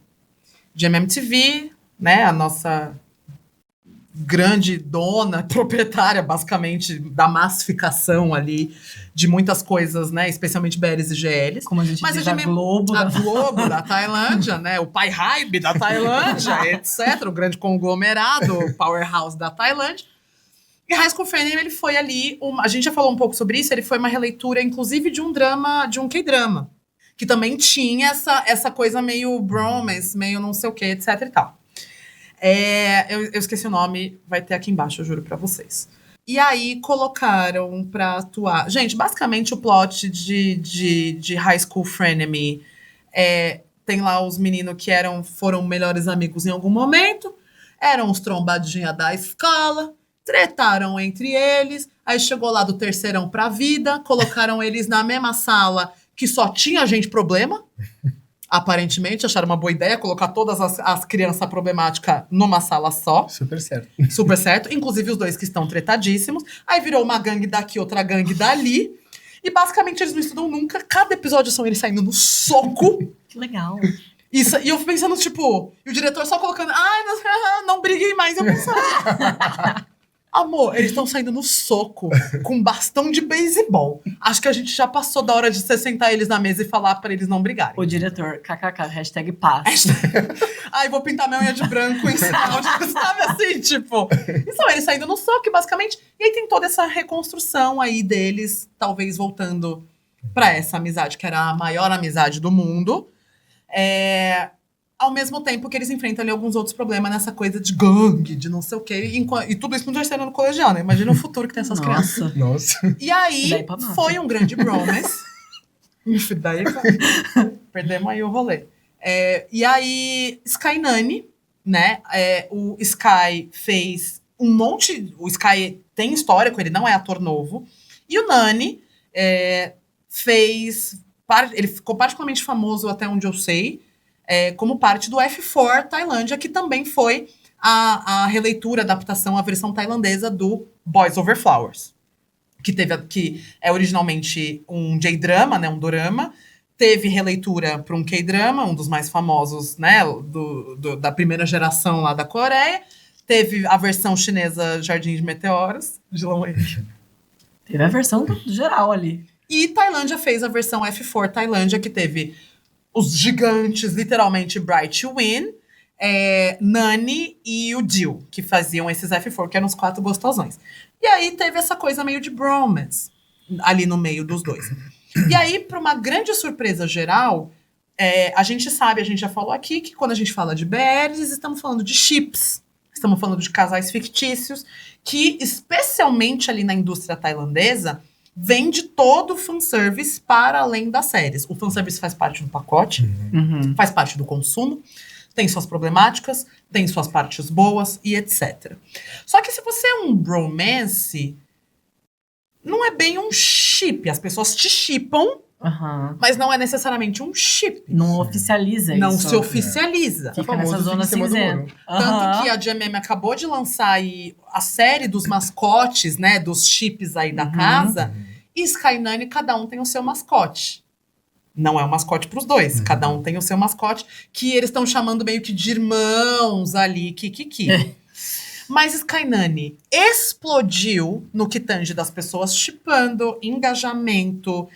De MTV, né? A nossa grande dona, proprietária, basicamente, da massificação ali de muitas coisas, né? Especialmente BLs e GLs. Como a gente Mas diz, a a gente- Globo. A Globo da Tailândia, né? O Pai Hybe da Tailândia, etc. O grande conglomerado, o powerhouse da Tailândia. E High School Frenemy, ele foi ali... a gente já falou um pouco sobre isso. Ele foi uma releitura, inclusive, de um drama, de um K-drama. Que também tinha essa coisa meio bromance, meio não sei o quê, etc e tal. Eu esqueci o nome, vai ter aqui embaixo, eu juro pra vocês. E aí colocaram pra atuar... Gente, basicamente o plot de High School Frenemy tem lá os meninos que foram melhores amigos em algum momento, eram os trombadinha da escola, Tretaram entre eles, aí chegou lá do terceirão pra vida, colocaram eles na mesma sala que só tinha gente problema. Aparentemente, acharam uma boa ideia colocar todas as crianças problemáticas numa sala só. Super certo. Super certo. Inclusive os dois que estão tretadíssimos. Aí virou uma gangue daqui, outra gangue dali. E basicamente eles não estudam nunca. Cada episódio são eles saindo no soco. Que legal. Isso, e eu fui pensando, tipo... E o diretor só colocando... Ai, não briguei mais. Eu pensava... Amor, eles estão saindo no soco com bastão de beisebol. Acho que a gente já passou da hora de você sentar eles na mesa e falar pra eles não brigarem. O diretor, kkk, hashtag paz. Ai, vou pintar minha unha de branco em sinal de... Sabe assim, tipo... E são eles saindo no soco, basicamente. E aí tem toda essa reconstrução aí deles, talvez voltando pra essa amizade, que era a maior amizade do mundo. Ao mesmo tempo que eles enfrentam ali alguns outros problemas nessa coisa de gangue, de não sei o quê. E tudo isso no terceiro ano colegial, né? Imagina o futuro que tem essas crianças. Nossa. E aí, Daí pra massa. foi um grande bromance. Daí, perdemos aí o rolê. E aí, Sky Nani, né? O Sky fez um monte... O Sky tem história com ele, não é ator novo. E o Nani fez... Ele ficou particularmente famoso, até onde eu sei, como parte do F4 Tailândia, que também foi a releitura, a adaptação, a versão tailandesa do Boys Over Flowers. Que é originalmente um J-drama, né, um dorama. Teve releitura para um K-drama, um dos mais famosos, né, da primeira geração lá da Coreia. Teve a versão chinesa Jardim de Meteoros, de Long Way. Teve a versão do geral ali. E Tailândia fez a versão F4 Tailândia, que teve os gigantes, literalmente, Bright Win, Nani e o Dil, que faziam esses F4, que eram os 4 gostosões. E aí teve essa coisa meio de bromance ali no meio dos dois. E aí, para uma grande surpresa geral, a gente sabe, a gente já falou aqui, que quando a gente fala de BLs, estamos falando de chips, estamos falando de casais fictícios, que especialmente ali na indústria tailandesa, vende todo o fanservice para além das séries. O fanservice faz parte do pacote, faz parte do consumo, tem suas problemáticas, tem suas partes boas e etc. Só que se você é um bromance, não é bem um chip. As pessoas te shippam, mas não é necessariamente um chip. Não oficializa isso. Não se oficializa. Fica nessa zona cinzenta. Tanto que a GMM acabou de lançar aí a série dos mascotes, né? Dos chips aí da casa. E Sky Nani, cada um tem o seu mascote. Não é um mascote pros dois. Cada um tem o seu mascote, que eles estão chamando meio que de irmãos ali, kikiki. Mas Sky Nani explodiu no que tange das pessoas shippando, engajamento,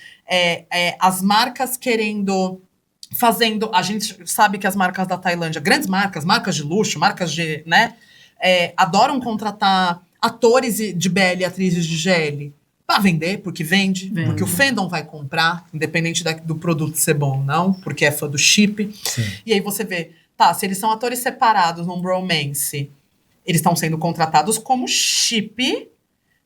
as marcas querendo, fazendo... A gente sabe que as marcas da Tailândia, grandes marcas de luxo, marcas de, né, adoram contratar atores de BL e atrizes de GL para vender, porque vende, porque o fandom vai comprar, independente do produto ser bom ou não, porque é fã do chip. Sim. E aí você vê, se eles são atores separados num bromance, eles estão sendo contratados como chip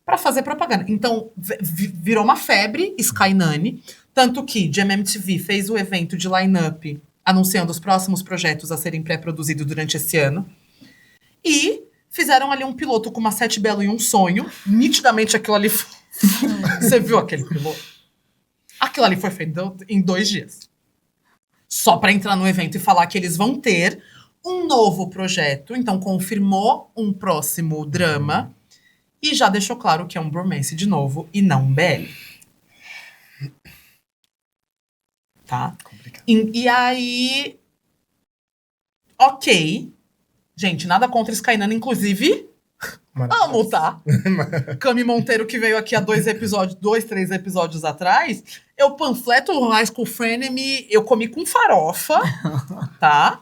para fazer propaganda. Então, virou uma febre Sky Nani, tanto que GMMTV fez o evento de line-up anunciando os próximos projetos a serem pré-produzidos durante esse ano. E fizeram ali um piloto com uma Sete Belo e um Sonho. Nitidamente aquilo ali... Você viu aquele piloto? Aquilo ali foi feito em 2 dias. Só para entrar no evento e falar que eles vão ter um novo projeto. Então, confirmou um próximo drama. E já deixou claro que é um bromance de novo e não um BL. Tá? Complicado. E aí... Ok. Gente, nada contra Sky Nani, inclusive... Amo, tá? Cami Monteiro, que veio aqui há 2, 3 episódios atrás, eu panfleto o High School Frenemy, eu comi com farofa, tá?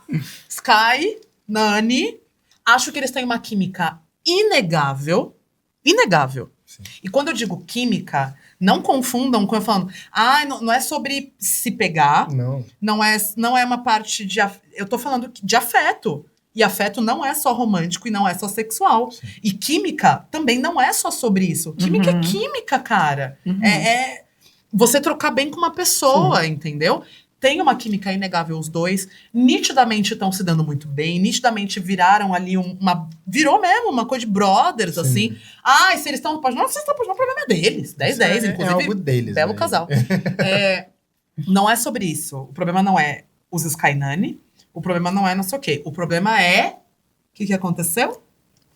Sky, Nani, acho que eles têm uma química inegável. Inegável. Sim. E quando eu digo química, não confundam com eu falando, não é sobre se pegar, não é uma parte de... Eu tô falando de afeto. E afeto não é só romântico e não é só sexual. Sim. E química também não é só sobre isso. Química é química, cara. É você trocar bem com uma pessoa, entendeu? tem uma química inegável os dois, nitidamente estão se dando muito bem, nitidamente viraram ali virou mesmo uma coisa de brothers, assim. Ah, e se eles estão apaixonados, se eles estão apaixonados, o problema é deles. 10-10, inclusive. É algo deles. Belo né? casal. Não é sobre isso. O problema não é os Skynani, o problema não é não sei o quê. O problema é... O que aconteceu?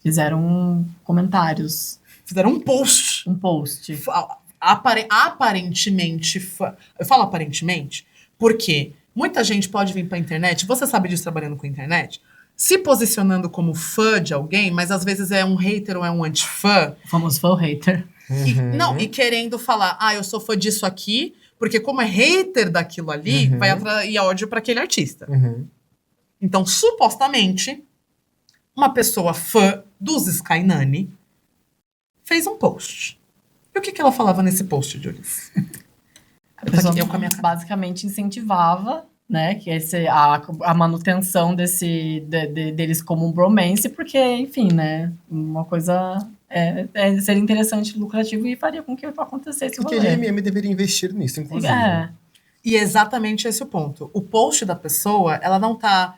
Fizeram comentários. Fizeram um post. Um post. Aparentemente... Eu falo aparentemente porque muita gente pode vir pra internet, você sabe disso trabalhando com internet, se posicionando como fã de alguém, mas às vezes é um hater ou é um antifã. O famoso fã hater. E querendo falar, eu sou fã disso aqui, porque como é hater daquilo ali, vai atrair ódio pra aquele artista. Então, supostamente, uma pessoa fã dos Skynani fez um post. E o que ela falava nesse post, Julius? A pessoa basicamente incentivava, né, que a manutenção deles como um bromance, porque, enfim, né, uma coisa seria interessante, lucrativo e faria com que acontecesse. Porque a GMM deveria investir nisso, inclusive. E é exatamente esse o ponto. O post da pessoa, ela não tá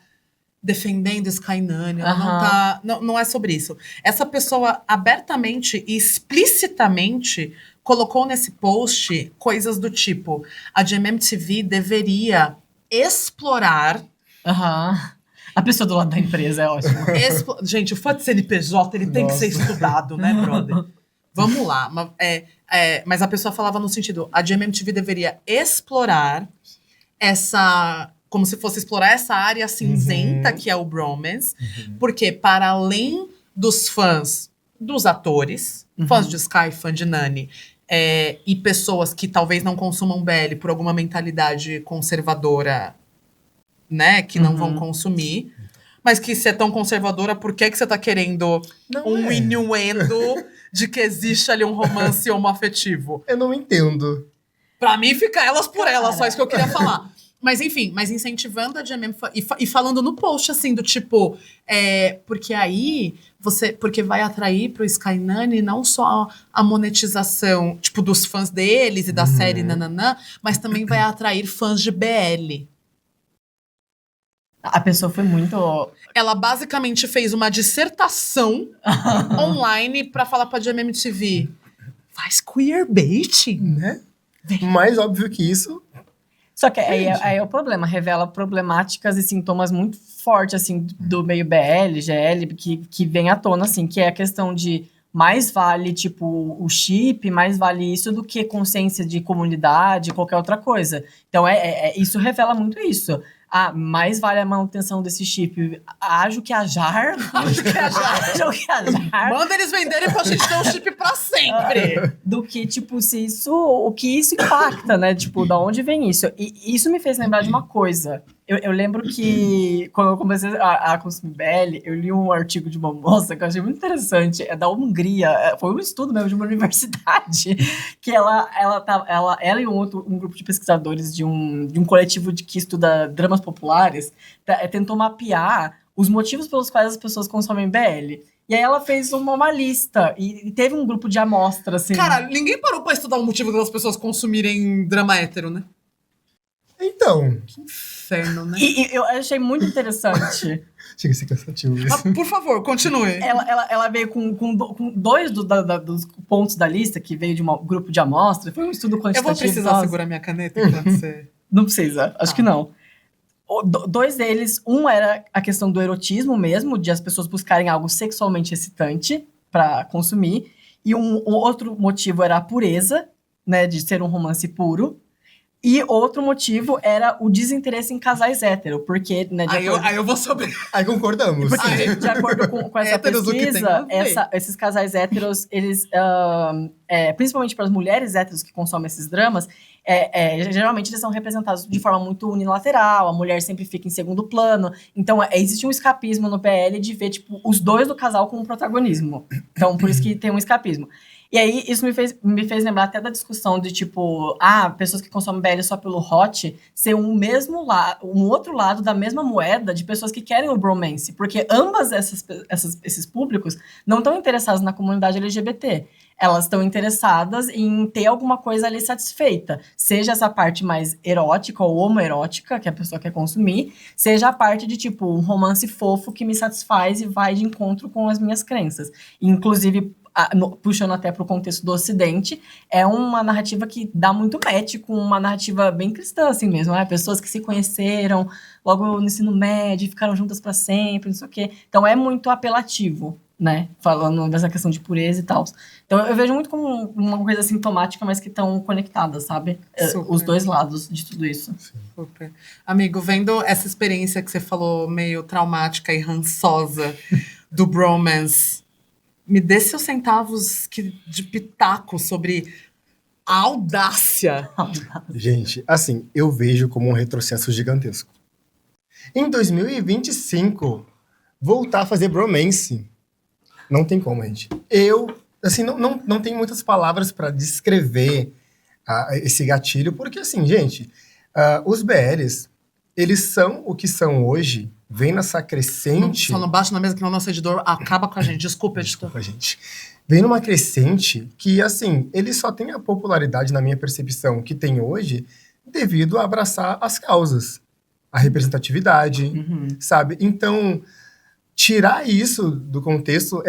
defendendo Skynani, ela não tá... Não é sobre isso. Essa pessoa abertamente e explicitamente colocou nesse post coisas do tipo: a GMMTV deveria explorar... A pessoa do lado da empresa é ótima. Gente, o fã de CNPJ, ele tem que ser estudado, né, brother? Vamos lá. Mas a pessoa falava no sentido: a GMMTV deveria explorar como se fosse explorar essa área cinzenta que é o bromance, porque para além dos fãs dos atores, fãs de Sky, fã de Nani, e pessoas que talvez não consumam BL por alguma mentalidade conservadora, né, que não vão consumir, mas que se é tão conservadora, por que você tá querendo innuendo de que existe ali um romance homoafetivo? Eu não entendo. Pra mim, fica elas por elas, só isso que eu queria falar. Mas enfim, incentivando a GMM e falando no post, assim, do tipo, porque aí porque vai atrair pro Skynani não só a monetização, tipo, dos fãs deles e da série nananã, mas também vai atrair fãs de BL. A pessoa foi muito... Ela basicamente fez uma dissertação online pra falar pra GMMTV: faz queerbaiting, né? Mais óbvio que isso... Só que aí é o problema, revela problemáticas e sintomas muito fortes, assim, do meio BL, GL, que vem à tona, assim, que é a questão de mais vale, tipo, o chip, mais vale isso do que consciência de comunidade, qualquer outra coisa. Então, isso revela muito isso. Mais vale a manutenção desse chip. Ajo que ajar. Manda eles venderem pra gente ter um chip pra sempre. Do que, tipo, o que isso impacta, né? Tipo, da onde vem isso? E isso me fez lembrar de uma coisa. Eu lembro que, quando eu comecei a consumir BL, eu li um artigo de uma moça que eu achei muito interessante. É da Hungria. Foi um estudo mesmo de uma universidade. Que ela e um grupo de pesquisadores de um coletivo que estuda dramas populares tentou mapear os motivos pelos quais as pessoas consomem BL. E aí ela fez uma lista e teve um grupo de amostra, assim. Cara, ninguém parou pra estudar o motivo das pessoas consumirem drama hétero, né? Então... Que inferno, né? E eu achei muito interessante. Chega a ser cansativo isso. Por favor, continue. Ela veio com dois dos pontos da lista, que veio de um grupo de amostra. Foi um estudo quantitativo. Eu vou precisar segurar minha caneta enquanto você... Não precisa, acho que não. Dois deles, um era a questão do erotismo mesmo, de as pessoas buscarem algo sexualmente excitante para consumir. E o outro motivo era a pureza, né, de ser um romance puro. E outro motivo era o desinteresse em casais hétero, porque... Né, aí eu vou sobre... Aí concordamos. Porque, de acordo com essa pesquisa, esses casais héteros, eles... principalmente para as mulheres héteros que consomem esses dramas, geralmente eles são representados de forma muito unilateral, a mulher sempre fica em segundo plano. Então, existe um escapismo no PL de ver, tipo, os dois do casal com o protagonismo. Então, por isso que tem um escapismo. E aí, isso me fez lembrar até da discussão de, tipo, pessoas que consomem BL só pelo hot, ser um outro lado da mesma moeda de pessoas que querem o bromance. Porque ambas esses públicos não estão interessados na comunidade LGBT. elas estão interessadas em ter alguma coisa ali satisfeita. Seja essa parte mais erótica ou homoerótica, que a pessoa quer consumir, seja a parte de, tipo, um romance fofo que me satisfaz e vai de encontro com as minhas crenças. Inclusive, puxando até pro contexto do Ocidente, é uma narrativa que dá muito match com uma narrativa bem cristã, assim mesmo, né? Pessoas que se conheceram logo no ensino médio, ficaram juntas para sempre, não sei o quê. Então é muito apelativo, né? Falando dessa questão de pureza e tal. Então eu vejo muito como uma coisa sintomática, mas que estão conectadas, sabe? Os dois lados de tudo isso. Super. Amigo, vendo essa experiência que você falou, meio traumática e rançosa do bromance, me dê seus centavos de pitaco sobre a audácia. Gente, assim, eu vejo como um retrocesso gigantesco. Em 2025, voltar a fazer bromance. Não tem como, gente. Assim, não tenho muitas palavras para descrever esse gatilho, porque, assim, gente, os BLs, eles são o que são hoje, vem nessa crescente... Só não baixa na mesa que o nosso editor acaba com a gente. Desculpa, editor. Desculpa, gente. Vem numa crescente que, assim, ele só tem a popularidade, na minha percepção, que tem hoje, devido a abraçar as causas, a representatividade, sabe? Então, tirar isso do contexto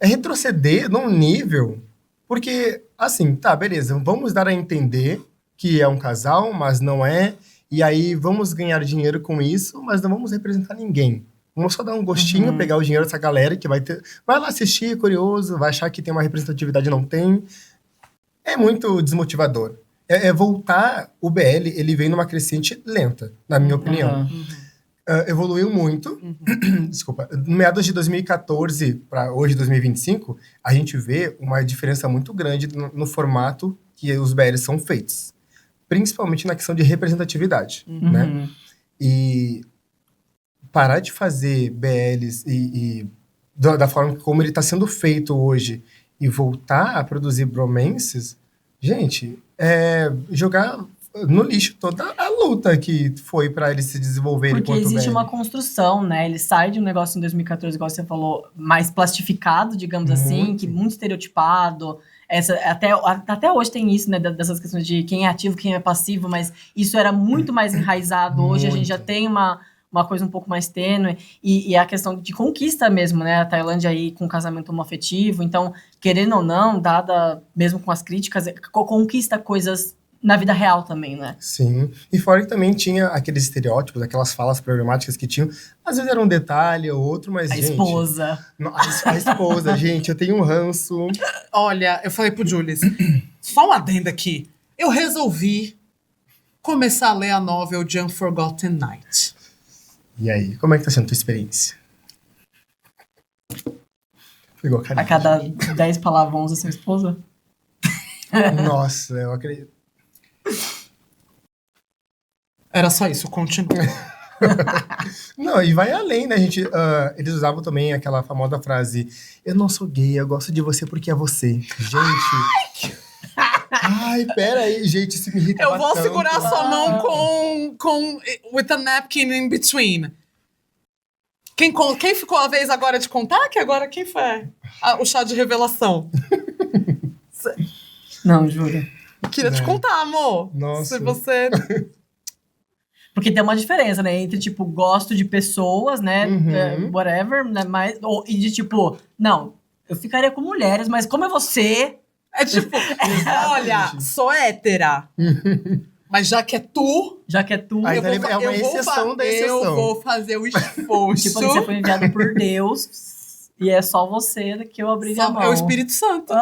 é retroceder num nível, porque, assim, tá, beleza, vamos dar a entender que é um casal, mas não é, e aí vamos ganhar dinheiro com isso, mas não vamos representar ninguém. Vamos só dar um gostinho, pegar o dinheiro dessa galera que vai lá assistir, é curioso, vai achar que tem uma representatividade, não tem. É muito desmotivador. Voltar, o BL, ele vem numa crescente lenta, na minha opinião. Evoluiu muito. Desculpa. No meados de 2014 para hoje, 2025, a gente vê uma diferença muito grande no formato que os BLs são feitos. Principalmente na questão de representatividade, né? E parar de fazer BLs da forma como ele está sendo feito hoje e voltar a produzir bromances, gente, jogar no lixo toda a luta que foi para eles se desenvolverem. Porque existe uma construção, né? Ele sai de um negócio em 2014, igual você falou, mais plastificado, digamos assim, que muito estereotipado. Até hoje tem isso, né? Dessas questões de quem é ativo, quem é passivo, mas isso era muito mais enraizado. Hoje a gente já tem uma coisa um pouco mais tênue, e a questão de conquista mesmo, né? A Tailândia aí com casamento homoafetivo, então, querendo ou não, dada mesmo com as críticas, conquista coisas na vida real também, né? Sim, e fora que também tinha aqueles estereótipos, aquelas falas problemáticas que tinham, às vezes era um detalhe ou outro, mas, gente... Esposa. A esposa, gente, eu tenho um ranço. Olha, eu falei pro Julius, só um adendo aqui, eu resolvi começar a ler a novel de Unforgotten Night. E aí, como é que tá sendo a tua experiência? Pegou a carinha. A cada 10 palavrões a sua esposa? Nossa, eu acredito. Era só isso, continua. Não, e vai além, né, gente? Eles usavam também aquela famosa frase: eu não sou gay, eu gosto de você porque é você. Gente... Ai, pera aí, gente, isso me irrita Eu vou tanto. segurar sua mão com with a napkin in between. Quem ficou a vez agora de contar? Que agora quem foi? O chá de revelação. Não, juro. Queria te contar, amor. Nossa. Se você... Porque tem uma diferença, né? Entre, tipo, gosto de pessoas, né? Whatever, né? Mas, e de, tipo, não, eu ficaria com mulheres, mas como é você... É tipo, olha, sou hétera. Mas já que é tu... Aí é uma exceção da exceção. Eu vou fazer o esforço. Tipo, você foi enviado por Deus e é só você que eu abri a mão. É o Espírito Santo.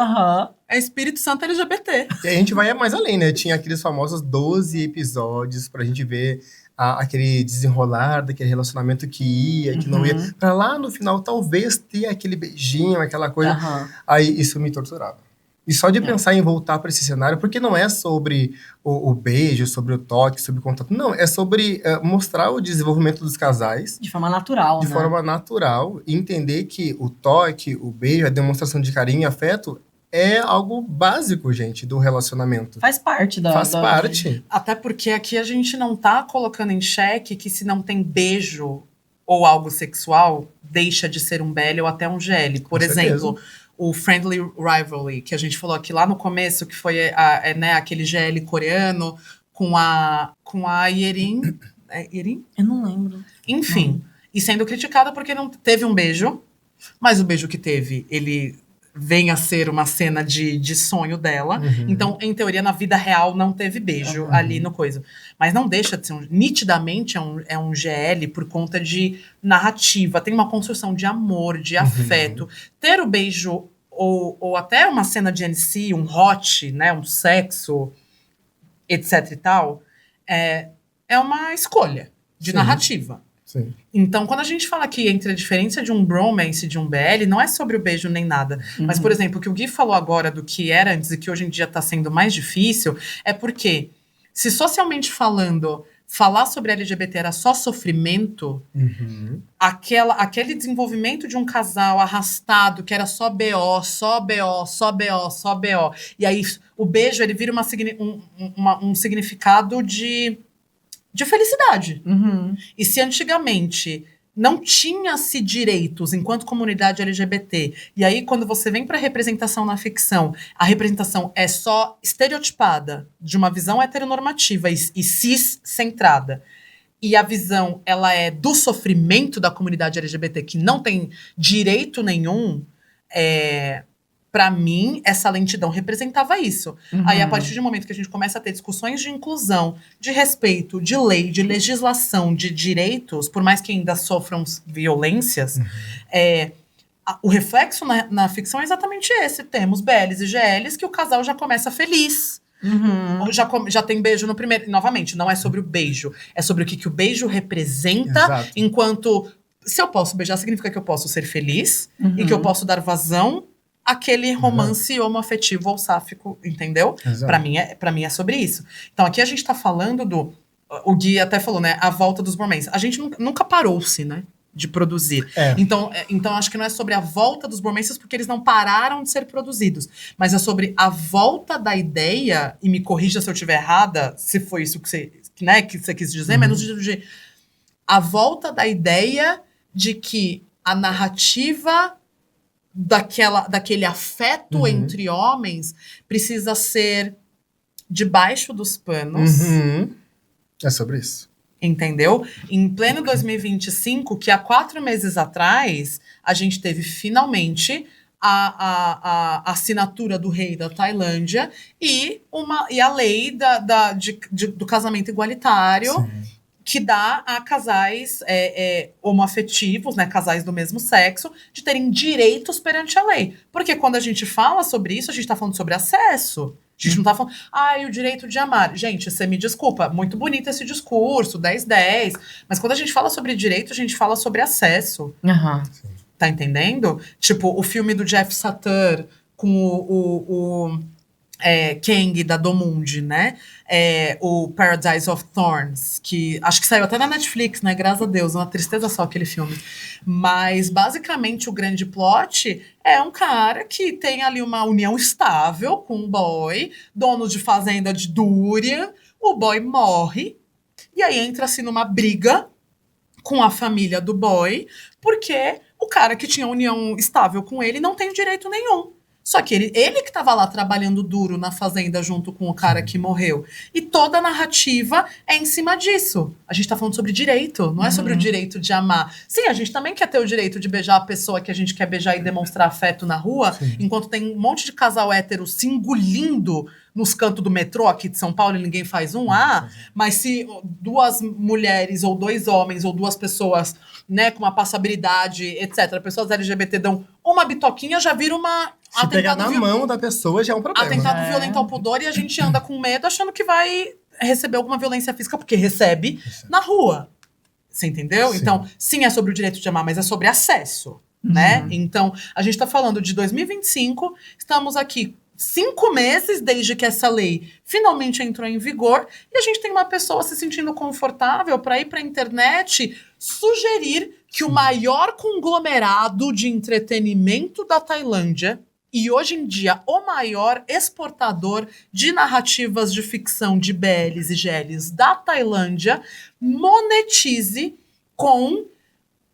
É Espírito Santo LGBT. E a gente vai mais além, né? Tinha aqueles famosos 12 episódios pra gente ver aquele desenrolar daquele relacionamento que ia, que não ia. Pra lá no final, talvez ter aquele beijinho, aquela coisa. Aí isso me torturava. E só de pensar em voltar para esse cenário, porque não é sobre o beijo, sobre o toque, sobre o contato. Não, é sobre mostrar o desenvolvimento dos casais. De forma natural, De forma natural. E entender que o toque, o beijo, a demonstração de carinho e afeto é algo básico, gente, do relacionamento. Faz parte Faz parte. Até porque aqui a gente não tá colocando em xeque que se não tem beijo ou algo sexual, deixa de ser um BL ou até um GL. Por exemplo... o Friendly Rivalry, que a gente falou aqui lá no começo, que foi né, aquele GL coreano com a Yerin. Yerin? Eu não lembro. Enfim, e sendo criticada porque não teve um beijo, mas o beijo que teve, ele vem a ser uma cena de sonho dela. Então, em teoria, na vida real, não teve beijo ali no coisa. Mas não deixa de ser, nitidamente, é um GL por conta de narrativa. Tem uma construção de amor, de afeto. Ter o beijo, ou até uma cena de NC, um hot, né, um sexo, etc e tal, é uma escolha de narrativa. Sim. Então, quando a gente fala aqui entre a diferença de um bromance e de um BL, não é sobre o beijo nem nada. Mas, por exemplo, o que o Gui falou agora do que era antes e que hoje em dia está sendo mais difícil, é porque, se socialmente falando, falar sobre LGBT era só sofrimento, aquele desenvolvimento de um casal arrastado, que era só BO, só BO, só BO, só BO. E aí, o beijo, ele vira um significado de felicidade. E se antigamente não tinha-se direitos enquanto comunidade LGBT, e aí quando você vem para representação na ficção, a representação é só estereotipada de uma visão heteronormativa e cis-centrada, e a visão ela é do sofrimento da comunidade LGBT, que não tem direito nenhum, para mim, essa lentidão representava isso. Aí, a partir do momento que a gente começa a ter discussões de inclusão, de respeito, de lei, de legislação, de direitos, por mais que ainda sofram violências, o reflexo na ficção é exatamente esse. Temos BLs e GLs que o casal já começa feliz. Já tem beijo no primeiro... Novamente, não é sobre o beijo. É sobre o que o beijo representa. Exato. Enquanto... Se eu posso beijar, significa que eu posso ser feliz e que eu posso dar vazão aquele romance homoafetivo ou sáfico, entendeu? Pra mim é sobre isso. Então, aqui a gente tá falando do... O Gui até falou, né? A volta dos bromances. A gente nunca parou-se, né? De produzir. Então, acho que não é sobre a volta dos bromances, porque eles não pararam de ser produzidos. Mas é sobre a volta da ideia, e me corrija se eu estiver errada, se foi isso que você quis dizer, mas no sentido de... A volta da ideia de que a narrativa daquele afeto entre homens precisa ser debaixo dos panos. É sobre isso. Entendeu? Em pleno 2025, que há 4 meses atrás, a gente teve finalmente a assinatura do rei da Tailândia e a lei do casamento igualitário. Sim. Que dá a casais homoafetivos, né, casais do mesmo sexo, de terem direitos perante a lei. Porque quando a gente fala sobre isso, a gente tá falando sobre acesso. A gente não tá falando, o direito de amar. Gente, você me desculpa, muito bonito esse discurso, 10-10. Mas quando a gente fala sobre direito, a gente fala sobre acesso. Tá entendendo? Tipo, o filme do Jeff Satur com o Kang da Domund, né? O Paradise of Thorns, que acho que saiu até na Netflix, né? Graças a Deus, uma tristeza só aquele filme. Mas, basicamente, o grande plot é um cara que tem ali uma união estável com um boy, dono de fazenda de Dúria, o boy morre, e aí entra-se numa briga com a família do boy, porque o cara que tinha união estável com ele não tem direito nenhum. Só que ele que estava lá trabalhando duro na fazenda junto com o cara que morreu. E toda a narrativa é em cima disso. A gente tá falando sobre direito, não é sobre o direito de amar. Sim, a gente também quer ter o direito de beijar a pessoa que a gente quer beijar e demonstrar afeto na rua, enquanto tem um monte de casal hétero se engolindo nos cantos do metrô aqui de São Paulo e ninguém faz mas se 2 mulheres ou 2 homens ou 2 pessoas, né, com uma passabilidade, etc., pessoas LGBT dão uma bitoquinha, já vira uma... Se pegar na mão da pessoa já é um problema. Atentado violento ao pudor, e a gente anda com medo achando que vai receber alguma violência física, porque recebe na rua. Você entendeu? Sim. Então, sim, é sobre o direito de amar, mas é sobre acesso, né? Então, a gente tá falando de 2025, estamos aqui 5 meses desde que essa lei finalmente entrou em vigor, e a gente tem uma pessoa se sentindo confortável para ir para a internet sugerir que o maior conglomerado de entretenimento da Tailândia, e hoje em dia o maior exportador de narrativas de ficção de BLs e GLs da Tailândia, monetize com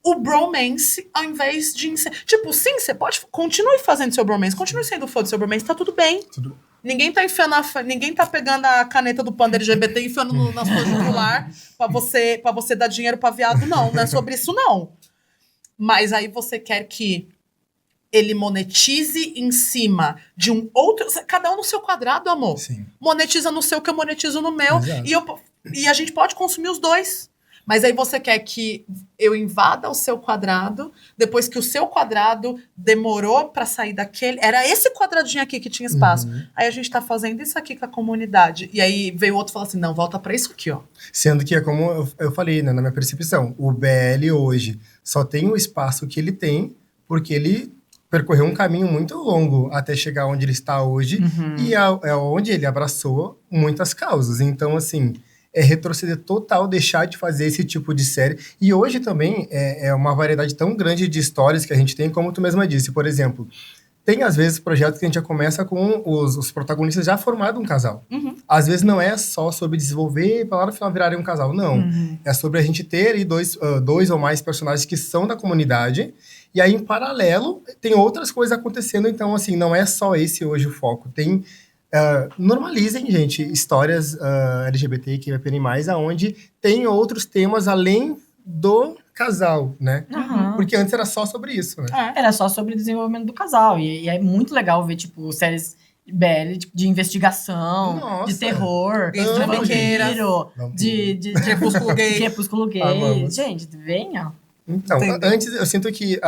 o bromance ao invés de... Tipo, sim, você pode... Continue fazendo seu bromance, continue sendo fã do seu bromance, tá tudo bem. Tudo. Ninguém tá enfiando ninguém tá pegando a caneta do panda LGBT e enfiando na sua jugular pra você dar dinheiro pra viado, não. Não é sobre isso, não. Mas aí você quer que ele monetize em cima de um outro... Cada um no seu quadrado, amor. Sim. Monetiza no seu que eu monetizo no meu. Exato. E a gente pode consumir os dois. Mas aí você quer que eu invada o seu quadrado, depois que o seu quadrado demorou pra sair daquele... Era esse quadradinho aqui que tinha espaço. Aí a gente tá fazendo isso aqui com a comunidade. E aí veio outro e falou assim, não, volta pra isso aqui, ó. Sendo que é como eu falei, né, na minha percepção, o BL hoje só tem o espaço que ele tem porque ele percorreu um caminho muito longo até chegar onde ele está hoje e é onde ele abraçou muitas causas. Então, assim, é retroceder total, deixar de fazer esse tipo de série. E hoje também é uma variedade tão grande de histórias que a gente tem, como tu mesma disse. Por exemplo, tem às vezes projetos que a gente já começa com os protagonistas já formado um casal. Às vezes não é só sobre desenvolver para lá no final virarem um casal, não. É sobre a gente ter aí dois ou mais personagens que são da comunidade. E aí, em paralelo, tem outras coisas acontecendo. Então, assim, não é só esse hoje o foco. Tem... normalizem, gente, histórias LGBTQIA+, aonde tem outros temas além do casal, né? Porque antes era só sobre isso, né? Era só sobre o desenvolvimento do casal. E é muito legal ver, tipo, séries BL tipo, de investigação, Nossa. de terror, de Amo, vampiro, gente. de Crepúsculo gay. crepúsculo gay. Amamos. Gente, venha. Então, Entendeu? antes eu sinto que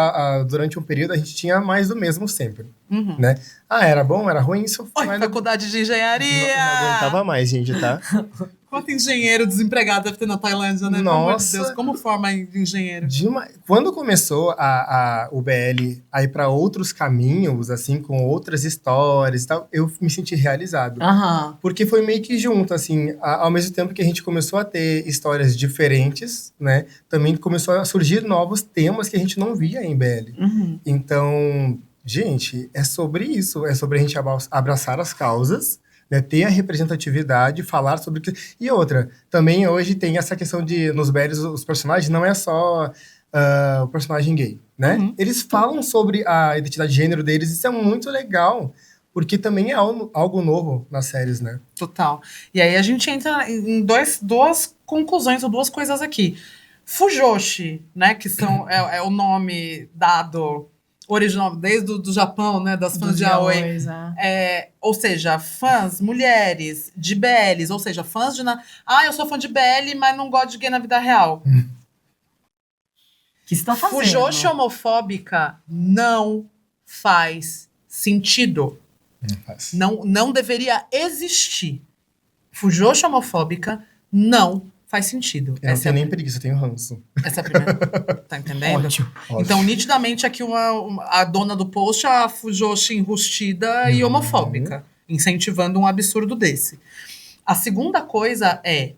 durante um período a gente tinha mais do mesmo sempre, né? Era bom, era ruim, isso Oi, mas faculdade de engenharia! não aguentava mais, gente, tá? Quanto engenheiro desempregado deve ter na Tailândia, né? Pelo amor de Nossa. Deus, como forma engenheiro? Quando começou o BL a ir para outros caminhos, assim, com outras histórias e tal, eu me senti realizado. Porque foi meio que junto, assim, ao mesmo tempo que a gente começou a ter histórias diferentes, né? Também começou a surgir novos temas que a gente não via em BL. Então, gente, é sobre isso. É sobre a gente abraçar as causas, né, ter a representatividade, falar sobre... E outra, também hoje tem essa questão de, nos BLs, os personagens não é só o personagem gay, né? Eles falam sobre a identidade de gênero deles, isso é muito legal, porque também é algo novo nas séries, né? Total. E aí a gente entra em duas conclusões, ou duas coisas aqui. Fujoshi, né, que é o nome dado... original, desde o Japão, né, das fãs de Aoi. Ou seja, fãs, mulheres, de BLs, ou seja, fãs de... eu sou fã de BL, mas não gosto de gay na vida real. Que você tá fazendo? Fujoshi homofóbica não faz sentido. Não deveria existir. Fujoshi homofóbica não faz sentido. Eu não tenho nem preguiça, eu tenho ranço. Essa é a primeira. Tá entendendo? Ótimo. Então, nitidamente, aqui a dona do post, a Fujoshi enrustida e homofóbica, incentivando um absurdo desse. A segunda coisa é...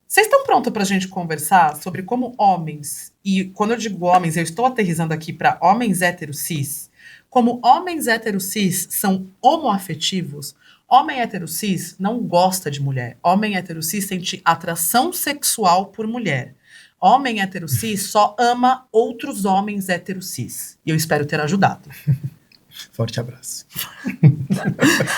Vocês estão prontos pra gente conversar sobre como homens, e quando eu digo homens, eu estou aterrissando aqui para homens héteros cis, como homens héteros cis são homoafetivos. Homem hétero cis não gosta de mulher. Homem hétero cis sente atração sexual por mulher. Homem hétero cis só ama outros homens hétero cis. E eu espero ter ajudado. Forte abraço.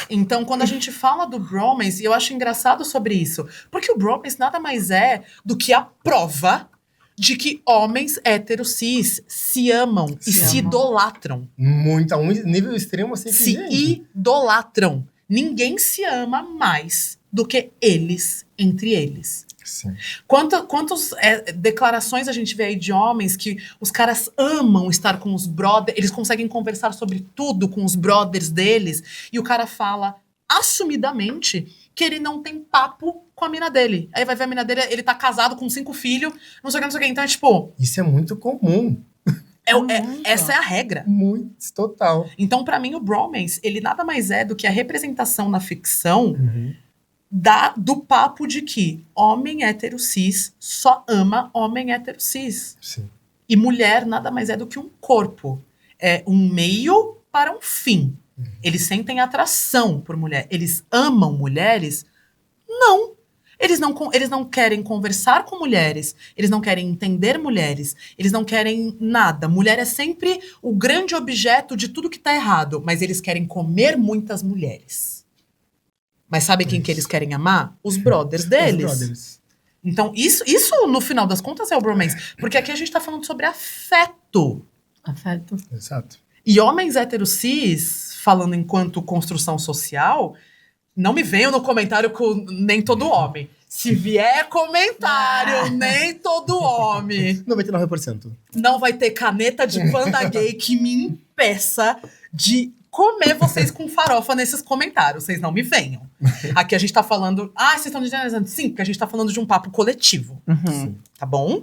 Então, quando a gente fala do bromance, eu acho engraçado sobre isso. Porque o bromance nada mais é do que a prova de que homens héteros cis se amam e se idolatram. Muito, a um nível extremo assim. Se idolatram. Ninguém se ama mais do que eles entre eles. Sim. Quantas declarações a gente vê aí de homens que os caras amam estar com os brothers, eles conseguem conversar sobre tudo com os brothers deles, e o cara fala assumidamente que ele não tem papo com a mina dele. Aí vai ver a mina dele, ele tá casado com 5 filhos, não sei o que, não sei o que. Então é tipo... Isso é muito comum. Essa é a regra. Muito, total. Então, pra mim, o bromance, ele nada mais é do que a representação na ficção do papo de que homem hétero cis só ama homem hétero cis. Sim. E mulher nada mais é do que um corpo. É um meio para um fim. Eles sentem atração por mulher. Eles amam mulheres? Não. Eles não querem conversar com mulheres, eles não querem entender mulheres, eles não querem nada. Mulher é sempre o grande objeto de tudo que tá errado, mas eles querem comer muitas mulheres. Mas sabe quem que eles querem amar? Os brothers deles. Os brothers. Então, isso, no final das contas, é o bromance. Porque aqui a gente tá falando sobre afeto. Afeto. Exato. E homens héteros cis, falando enquanto construção social, não me venham no comentário com nem todo homem. Se vier comentário, nem todo homem. 99%. Não vai ter caneta de panda gay que me impeça de comer vocês com farofa nesses comentários. Vocês não me venham. Aqui a gente tá falando... Ah, vocês estão generalizando? Sim, porque a gente tá falando de um papo coletivo. Uhum. Tá bom?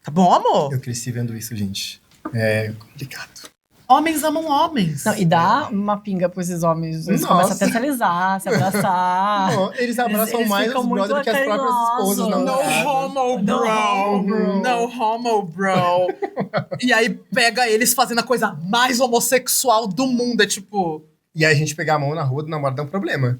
Tá bom, amor? Eu cresci vendo isso, gente. É complicado. Homens amam homens. Não, e dá uma pinga pra esses homens. Eles Nossa. começam a até se alisar, se abraçar. Não, eles abraçam Eles mais ficam os brothers muito do que as próprias esposas. carinhosos. No namoradas. homo, No homo, bro. bro. No homo, bro. E aí pega eles fazendo a coisa mais homossexual do mundo. É tipo... E aí a gente pegar a mão na rua do namorado é um problema.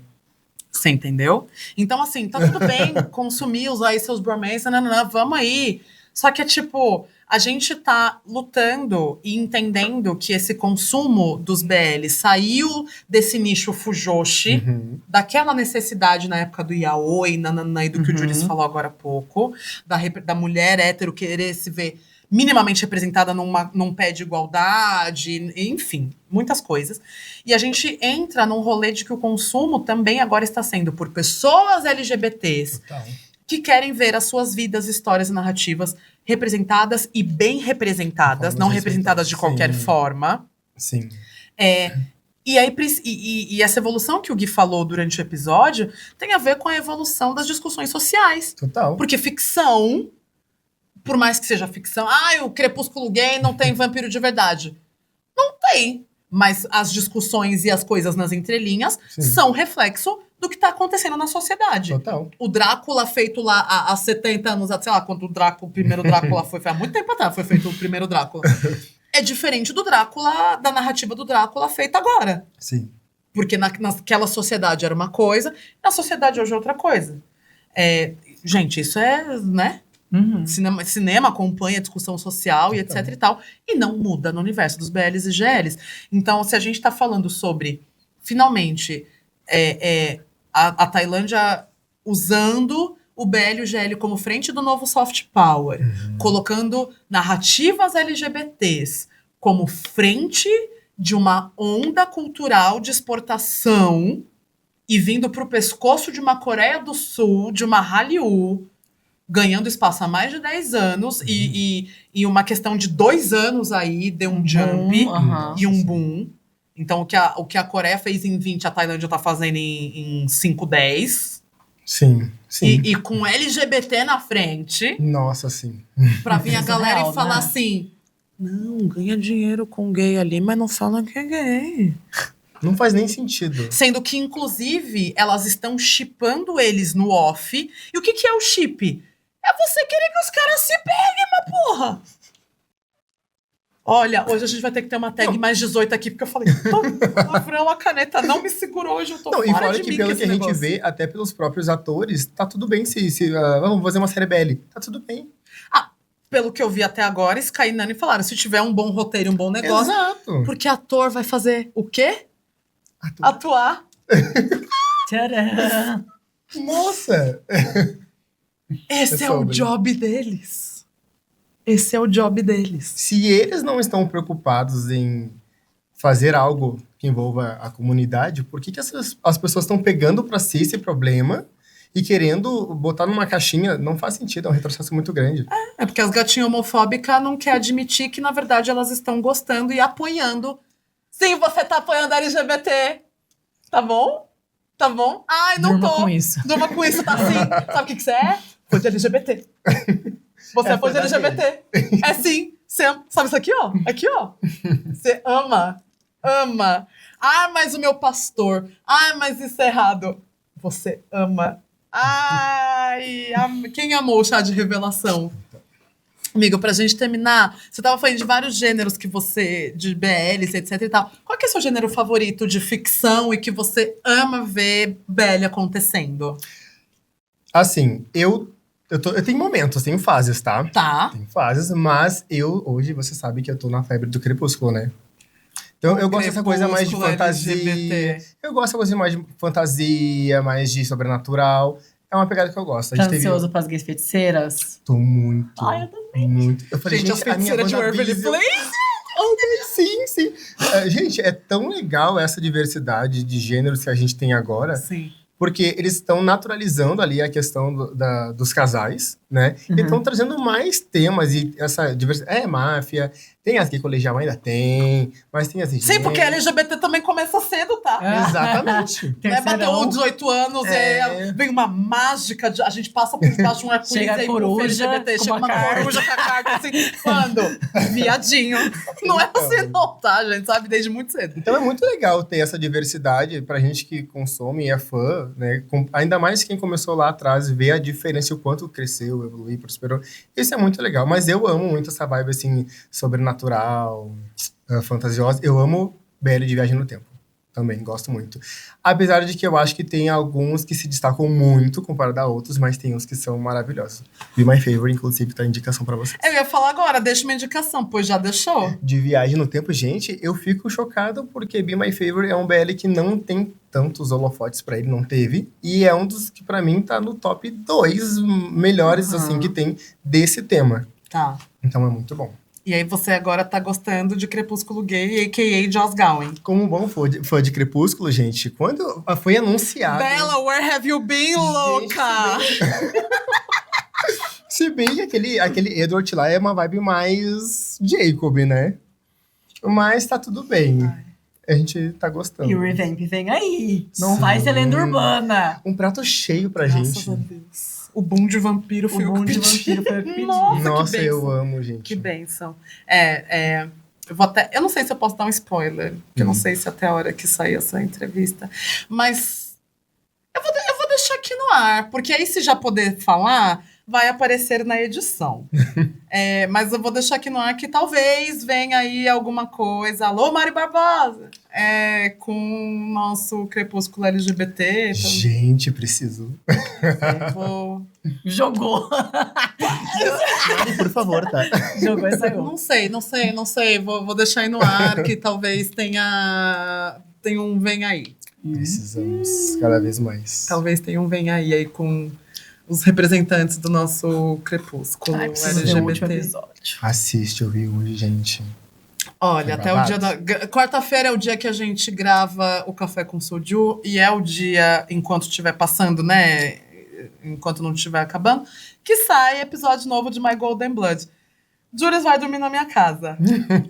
Você entendeu? Então, assim, tá tudo bem consumir, usar aí seus bromances, vamos aí. Só que é tipo, a gente tá lutando e entendendo que esse consumo dos BL saiu desse nicho fujoshi, daquela necessidade na época do yaoi, e do que o Juris falou agora há pouco, da mulher hétero querer se ver minimamente representada num pé de igualdade, enfim, muitas coisas. E a gente entra num rolê de que o consumo também agora está sendo por pessoas LGBTs Total. que querem ver as suas vidas, histórias e narrativas representadas e bem representadas, Formas não representadas de qualquer sim. forma. Sim. E essa evolução que o Gui falou durante o episódio tem a ver com a evolução das discussões sociais. Total. Porque ficção, por mais que seja ficção, o Crepúsculo gay não tem vampiro de verdade. Não tem. Mas as discussões e as coisas nas entrelinhas Sim. são reflexo do que está acontecendo na sociedade. Total. O Drácula feito lá há 70 anos, sei lá, quando o primeiro Drácula foi há muito tempo atrás, foi feito o primeiro Drácula. É diferente do Drácula, da narrativa do Drácula feita agora. Sim. Porque naquela sociedade era uma coisa, na sociedade hoje é outra coisa. Gente, isso é, né? Uhum. Cinema acompanha a discussão social e etc e tal, e não muda no universo dos BLs e GLs. Então, se a gente está falando sobre, finalmente, a Tailândia usando o BL e o GL como frente do novo soft power, colocando narrativas LGBTs como frente de uma onda cultural de exportação e vindo para o pescoço de uma Coreia do Sul, de uma Hallyu, ganhando espaço há mais de 10 anos e uma questão de 2 anos aí deu um jump e um boom. Então, o que a Coreia fez em 20, a Tailândia tá fazendo em 5, 10. Sim. Sim. E com LGBT na frente, Nossa, sim. pra vir a galera Surreal, e falar né? assim, não, ganha dinheiro com gay ali, mas não fala que é gay. Não faz nem sentido. Sendo que, inclusive, elas estão shippando eles no off. E o que é o chip? É você querer que os caras se peguem, mas porra! Olha, hoje a gente vai ter que ter uma tag mais 18 aqui, porque eu falei, palavrão, a caneta não me segurou hoje, eu tô Não, e fora fora de que mim pelo com que a esse gente negócio. vê, até pelos próprios atores, tá tudo bem se vamos fazer uma série BL. Tá tudo bem. Pelo que eu vi até agora, Sky e Nani falaram, se tiver um bom roteiro e um bom negócio, Exato. porque ator vai fazer o quê? Atuar. Tcharam! Nossa! Esse É é o sobre. job deles. Esse é o job deles. Se eles não estão preocupados em fazer algo que envolva a comunidade, por que as pessoas estão pegando pra si esse problema e querendo botar numa caixinha? Não faz sentido, é um retrocesso muito grande. É porque as gatinhas homofóbicas não querem admitir que, na verdade, elas estão gostando e apoiando. Sim, você tá apoiando a LGBT. Tá bom? Tá bom? Ai, não Durma tô. com isso. Durma com isso, tá assim. Sabe o que você é? Fã de LGBT. Você é fã de verdade. LGBT. É sim. Você sabe isso aqui, ó? Aqui, ó. Você ama. Ama. Ah, mas o meu pastor. Ah, mas isso é errado. Você ama. Ai, quem amou o chá de revelação? Amigo, pra gente terminar, você tava falando de vários gêneros que você, de BLs, etc e tal. Qual que é o seu gênero favorito de ficção e que você ama ver BL acontecendo? Assim, eu tenho momentos, tenho fases, tá? Tá. Tem fases, mas hoje, você sabe que eu tô na febre do Crepúsculo, né? Então, eu gosto dessa coisa mais de Crepúsculo, fantasia. LGBT. Eu gosto dessa coisa mais de fantasia, mais de sobrenatural. É uma pegada que eu gosto. A Tá gente teve... ansioso pras gays feiticeiras? Tô muito, Ai, eu também. muito. Eu falei, Gente, as a minha feiticeiras de Waverly WandaVision... Place. Sim, sim. Gente, é tão legal essa diversidade de gêneros que a gente tem agora, Sim. porque eles estão naturalizando ali a questão dos casais, né? E estão trazendo mais temas e essa diversidade. É, máfia, tem as gay colegial, ainda tem, mas tem as Sim, porque LGBT também começa cedo, tá? Exatamente. Né? Bateu Terceirão. 18 anos, vem uma mágica, a gente passa por debaixo de um arco-íris Chega a e aí coruja LGBT, com chega uma uma carta. coruja com a carta assim, quando? Viadinho. Não é assim não, tá? A gente sabe desde muito cedo. Então é muito legal ter essa diversidade pra gente que consome e é fã, né? Ainda mais quem começou lá atrás, ver a diferença e o quanto cresceu, evoluiu, prosperou. Isso é muito legal. Mas eu amo muito essa vibe, assim, sobrenatural, fantasiosa. Eu amo BL de Viagem no Tempo. Também, gosto muito. Apesar de que eu acho que tem alguns que se destacam muito comparado a outros, mas tem uns que são maravilhosos. Be My Favorite, inclusive, tá a indicação pra vocês. Eu ia falar agora, deixa uma indicação, pois já deixou. De Viagem no Tempo, gente, eu fico chocado porque Be My Favorite é um BL que não tem tantos holofotes pra ele, não teve. E é um dos que pra mim tá no top 2 melhores, assim, que tem desse tema. Tá. Então é muito bom. E aí você agora tá gostando de Crepúsculo Gay, a.k.a. Joss Gowen. Como um bom fã de Crepúsculo, gente, quando foi anunciado... Bella, where have you been, louca? Se bem que aquele Edward lá é uma vibe mais Jacob, né? Mas tá tudo bem. A gente tá gostando. E o Revamp vem aí. Não Sim. vai ser lenda urbana. Um prato cheio pra Graças gente. a Deus. O boom de vampiro foi O o que boom de pedi. vampiro foi o que pedi. Nossa, Nossa, que eu bênção. amo, gente. Que bênção. Eu não sei se eu posso dar um spoiler, porque eu não sei se até a hora que sair essa entrevista. Mas eu vou deixar aqui no ar, porque aí se já poder falar, vai aparecer na edição. Mas eu vou deixar aqui no ar que talvez venha aí alguma coisa. Alô, Mari Barbosa! Com o nosso Crepúsculo LGBT. Gente, preciso. Então, vou... Jogou. Mari, por favor, tá? Jogou e saiu. Não sei. Vou deixar aí no ar que talvez tenha um vem aí. Precisamos cada vez mais. Talvez tenha um vem aí com os representantes do nosso Crepúsculo Ai, preciso ver o último LGBT. episódio. Assiste, eu vi hoje, gente. Olha, Foi até o babado. dia da... Quarta-feira é o dia que a gente grava o Café com Soju e é o dia, enquanto estiver passando, né? Enquanto não estiver acabando, que sai episódio novo de My Golden Blood. Julius vai dormir na minha casa.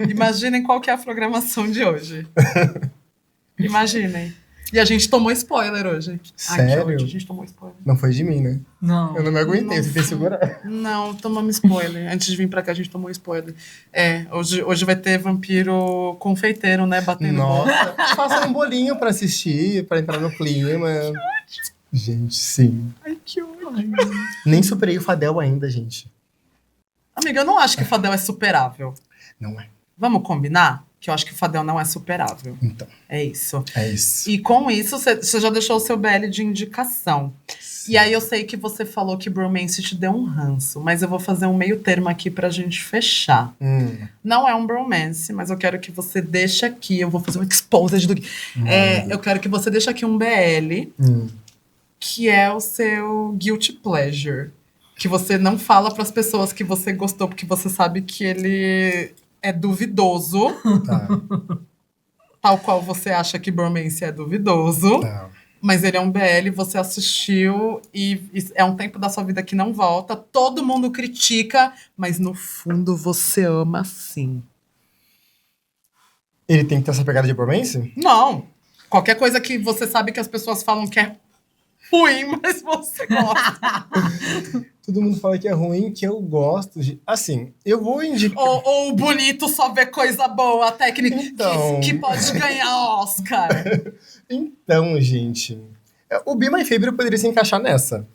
Imaginem qual que é a programação de hoje. Imaginem. E a gente tomou spoiler hoje. Ai, que Sério? ódio, a gente tomou spoiler. Não foi de mim, né? Não. Eu não me aguentei, Não você tem que segurar. Não, tomamos spoiler. Antes de vir pra cá, a gente tomou spoiler. Hoje vai ter vampiro confeiteiro, né? Batendo bola. Nossa, faça um bolinho pra assistir, pra entrar no clima. Gente, sim. Ai, que ódio. Nem superei o Fadel ainda, gente. Amiga, eu não acho que o Fadel é superável. Não é. Vamos combinar? Que eu acho que o Fadel não é superável. Então, É isso. é isso. E com isso, você já deixou o seu BL de indicação. E aí eu sei que você falou que Bromance te deu um ranço, mas eu vou fazer um meio termo aqui pra gente fechar. Não é um bromance, mas eu quero que você deixe aqui. Eu vou fazer um exposed do. Eu quero que você deixe aqui um BL, que é o seu guilty pleasure. Que você não fala pras pessoas que você gostou, porque você sabe que ele é duvidoso. Tá, Tal qual você acha que bromance é duvidoso. tá. Mas ele é um BL, você assistiu e é um tempo da sua vida que não volta. Todo mundo critica, mas no fundo você ama sim. Ele tem que ter essa pegada de bromance? Não. Qualquer coisa que você sabe que as pessoas falam que é ruim, mas você gosta. Todo mundo fala que é ruim, que eu gosto. Assim, eu vou indicar. ou o bonito só vê coisa boa, a técnica Então. que pode ganhar Oscar. Então, gente. O Be My Favorite poderia se encaixar nessa.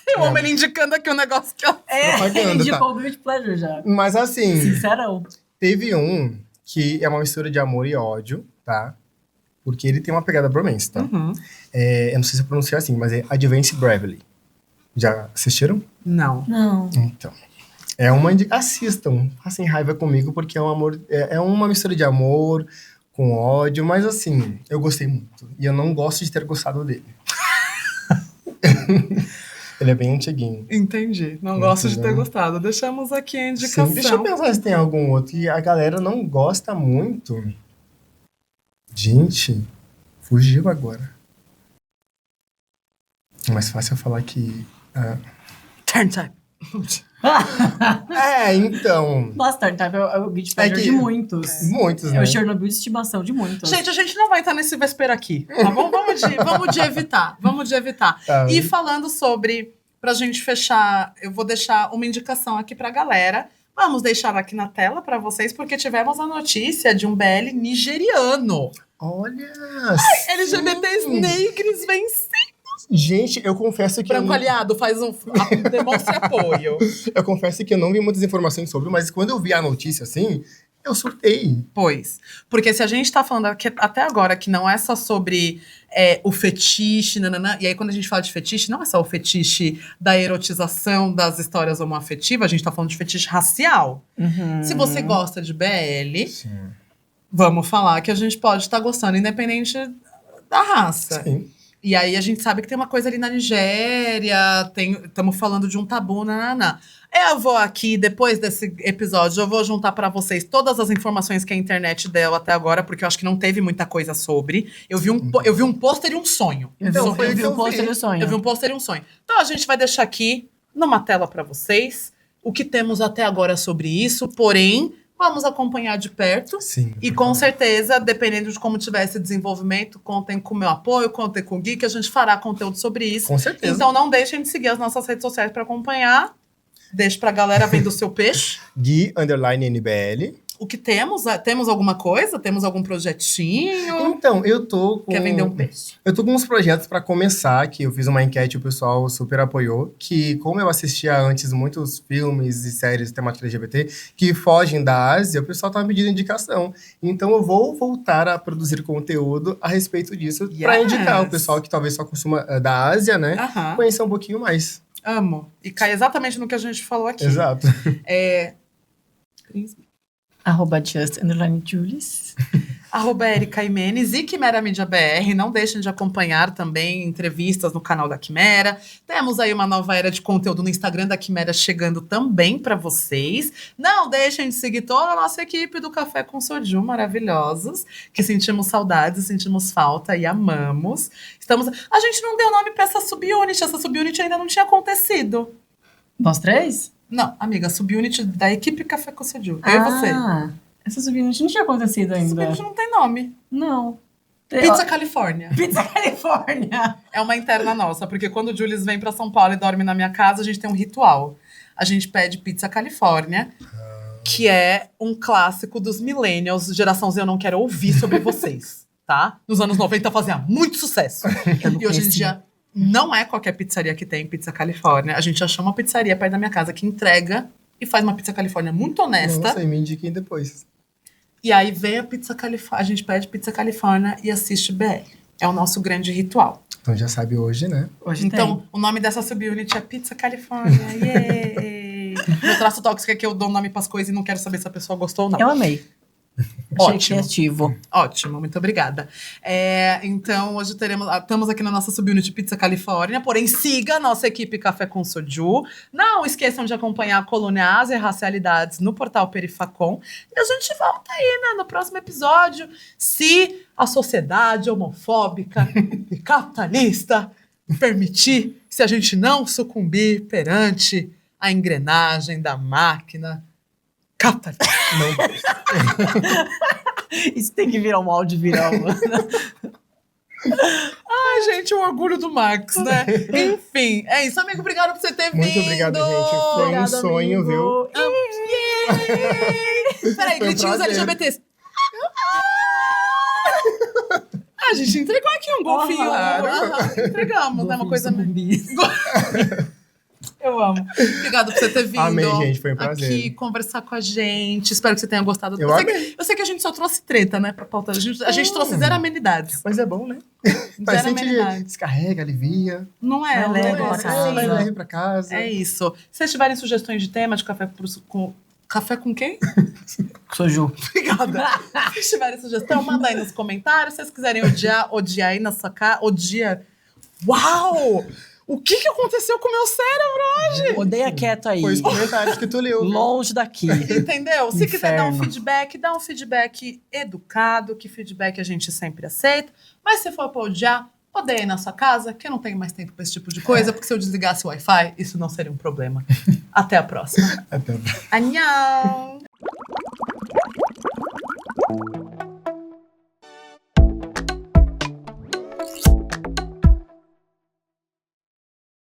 Eu amo ele indicando aqui um negócio que eu... Propaganda, indicou tá. o Guilty Pleasure já. Mas assim, Sincerão. teve um que é uma mistura de amor e ódio, tá? Porque ele tem uma pegada bromance, tá? Eu não sei se eu pronunciar assim, mas é Advance Bravely. Já assistiram? Não. Não. Então. Assistam, passem raiva comigo, porque é um amor. É uma mistura de amor com ódio, mas assim, eu gostei muito. E eu não gosto de ter gostado dele. Ele é bem antiguinho. Entendi. Não gosto de ter gostado. Deixamos aqui a indicação. Sim, deixa eu pensar se tem algum outro. E a galera não gosta muito. Gente, fugiu agora. É mais fácil eu falar que. Turn time. Então. Nossa, Turn Time é o guilty pleasure que- de muitos. Muitos, É né? o Chernobyl de estimação de muitos. Gente, a gente não vai estar nesse vespeiro aqui, tá bom? Vamos de evitar. Vamos de evitar. Tá. E falando sobre, pra gente fechar, eu vou deixar uma indicação aqui pra galera. Vamos deixar aqui na tela pra vocês, porque tivemos a notícia de um BL nigeriano. Olha! LGBTs sim. negros vencendo. Gente, eu confesso que. Branco aliado, faz demonstre apoio. Eu confesso que eu não vi muitas informações sobre, mas quando eu vi a notícia assim, eu surtei. Pois. Porque se a gente tá falando até agora que não é só sobre o fetiche, nananã, e aí quando a gente fala de fetiche, não é só o fetiche da erotização das histórias homoafetivas, a gente tá falando de fetiche racial. Uhum. Se você gosta de BL, vamos falar que a gente pode estar gostando, independente da raça. Sim. E aí a gente sabe que tem uma coisa ali na Nigéria, estamos falando de um tabu, nananá. Eu vou aqui, depois desse episódio, eu vou juntar pra vocês todas as informações que a internet deu até agora, porque eu acho que não teve muita coisa sobre. Eu vi um pôster e um sonho. Então, Eu foi vi o que o eu pôster vi. e o sonho. Eu vi um pôster e um sonho. Então a gente vai deixar aqui numa tela pra vocês o que temos até agora sobre isso, porém, vamos acompanhar de perto. Sim. E com certeza, dependendo de como tiver esse desenvolvimento, contem com o meu apoio, contem com o Gui, que a gente fará conteúdo sobre isso. Com certeza. Então não deixem de seguir as nossas redes sociais para acompanhar. Deixe pra galera vendo o seu peixe. Gui_NBL. O que temos? Temos alguma coisa? Temos algum projetinho? Então, eu tô com. Quer vender um peixe? Eu tô com uns projetos pra começar, que eu fiz uma enquete e o pessoal super apoiou, que como eu assistia antes muitos filmes e séries temáticas LGBT que fogem da Ásia, o pessoal tava pedindo indicação. Então eu vou voltar a produzir conteúdo a respeito disso pra Yes. indicar o pessoal que talvez só consuma da Ásia, né? Aham. Conhecer um pouquinho mais. Amo. E cai exatamente no que a gente falou aqui. Exato. @just_julius. @Erika Imenes e Quimera Mídia BR. Não deixem de acompanhar também entrevistas no canal da Quimera. Temos aí uma nova era de conteúdo no Instagram da Quimera chegando também para vocês. Não deixem de seguir toda a nossa equipe do Café com Soju, maravilhosos, que sentimos saudades, sentimos falta e amamos. A gente não deu nome para essa subunit. Essa subunit ainda não tinha acontecido. Nós três? Não, amiga, subunit da equipe Café com Soju. Eu e você. Essa subunit não tinha acontecido ainda. Subunit não tem nome. Não. Pizza Califórnia. Pizza Califórnia. É uma interna nossa, porque quando o Julius vem pra São Paulo e dorme na minha casa, a gente tem um ritual. A gente pede Pizza Califórnia, que é um clássico dos millennials, geração Z, eu não quero ouvir sobre vocês, tá? Nos anos 90 fazia muito sucesso. E hoje em dia, não é qualquer pizzaria que tem Pizza Califórnia. A gente achou uma pizzaria perto da minha casa que entrega e faz uma Pizza Califórnia muito honesta. Nossa, e me indiquem depois. E aí vem a Pizza Califórnia, a gente pede Pizza Califórnia e assiste BL. É o nosso grande ritual. Então já sabe hoje, né? Hoje Então, o nome dessa subunit é Pizza Califórnia. Yay! Meu traço tóxico é que eu dou nome pras coisas e não quero saber se a pessoa gostou ou não. Eu amei. Achei Ótimo. criativo. Ótimo, muito obrigada. Então, hoje estamos aqui na nossa subunit Pizza Califórnia, porém siga a nossa equipe Café com Soju. Não esqueçam de acompanhar a coluna Ásia e Racialidades no portal Perifacom. E a gente volta aí, né, no próximo episódio, se a sociedade homofóbica e capitalista permitir, se a gente não sucumbir perante a engrenagem da máquina capitalista. Isso tem que virar um áudio viral. Ai, gente, o orgulho do Max, né? Enfim, é isso, amigo. Obrigado por você ter vindo. Muito obrigado, gente. Foi um sonho, viu? Peraí, Foi um gritinhos prazer. LGBTs. A gente entregou aqui um golfinho. Claro. Aham, entregamos, né? Uma coisa... Zumbi. Eu Eu amo. Obrigada por você ter vindo. Amei, gente, foi um prazer. Aqui conversar com a gente. Espero que você tenha gostado. Eu amei. Eu sei que a gente só trouxe treta, né, pra pauta. A gente trouxe zero amenidades. Mas é bom, né? Zero Faz sentido. amenidades. Descarrega, alivia. Não é, É um leve negócio pra assim. casa. Leve pra casa. É isso. Se vocês tiverem sugestões de tema de café com... Café com quem? Soju. Obrigada. Se vocês tiverem sugestão, manda aí nos comentários. Se vocês quiserem odiar aí na sua cara. Odia. Uau! O que aconteceu com o meu cérebro hoje? Odeia quieto aí. Foi os comentários que tu leu. viu? Longe daqui. Entendeu? Se quiser dar um Inferno. dá um feedback educado, que feedback a gente sempre aceita. Mas se for pra odiar, odeia aí na sua casa, que eu não tenho mais tempo pra esse tipo de coisa, porque se eu desligasse o Wi-Fi, isso não seria um problema. Até a próxima. Até. Annyeong!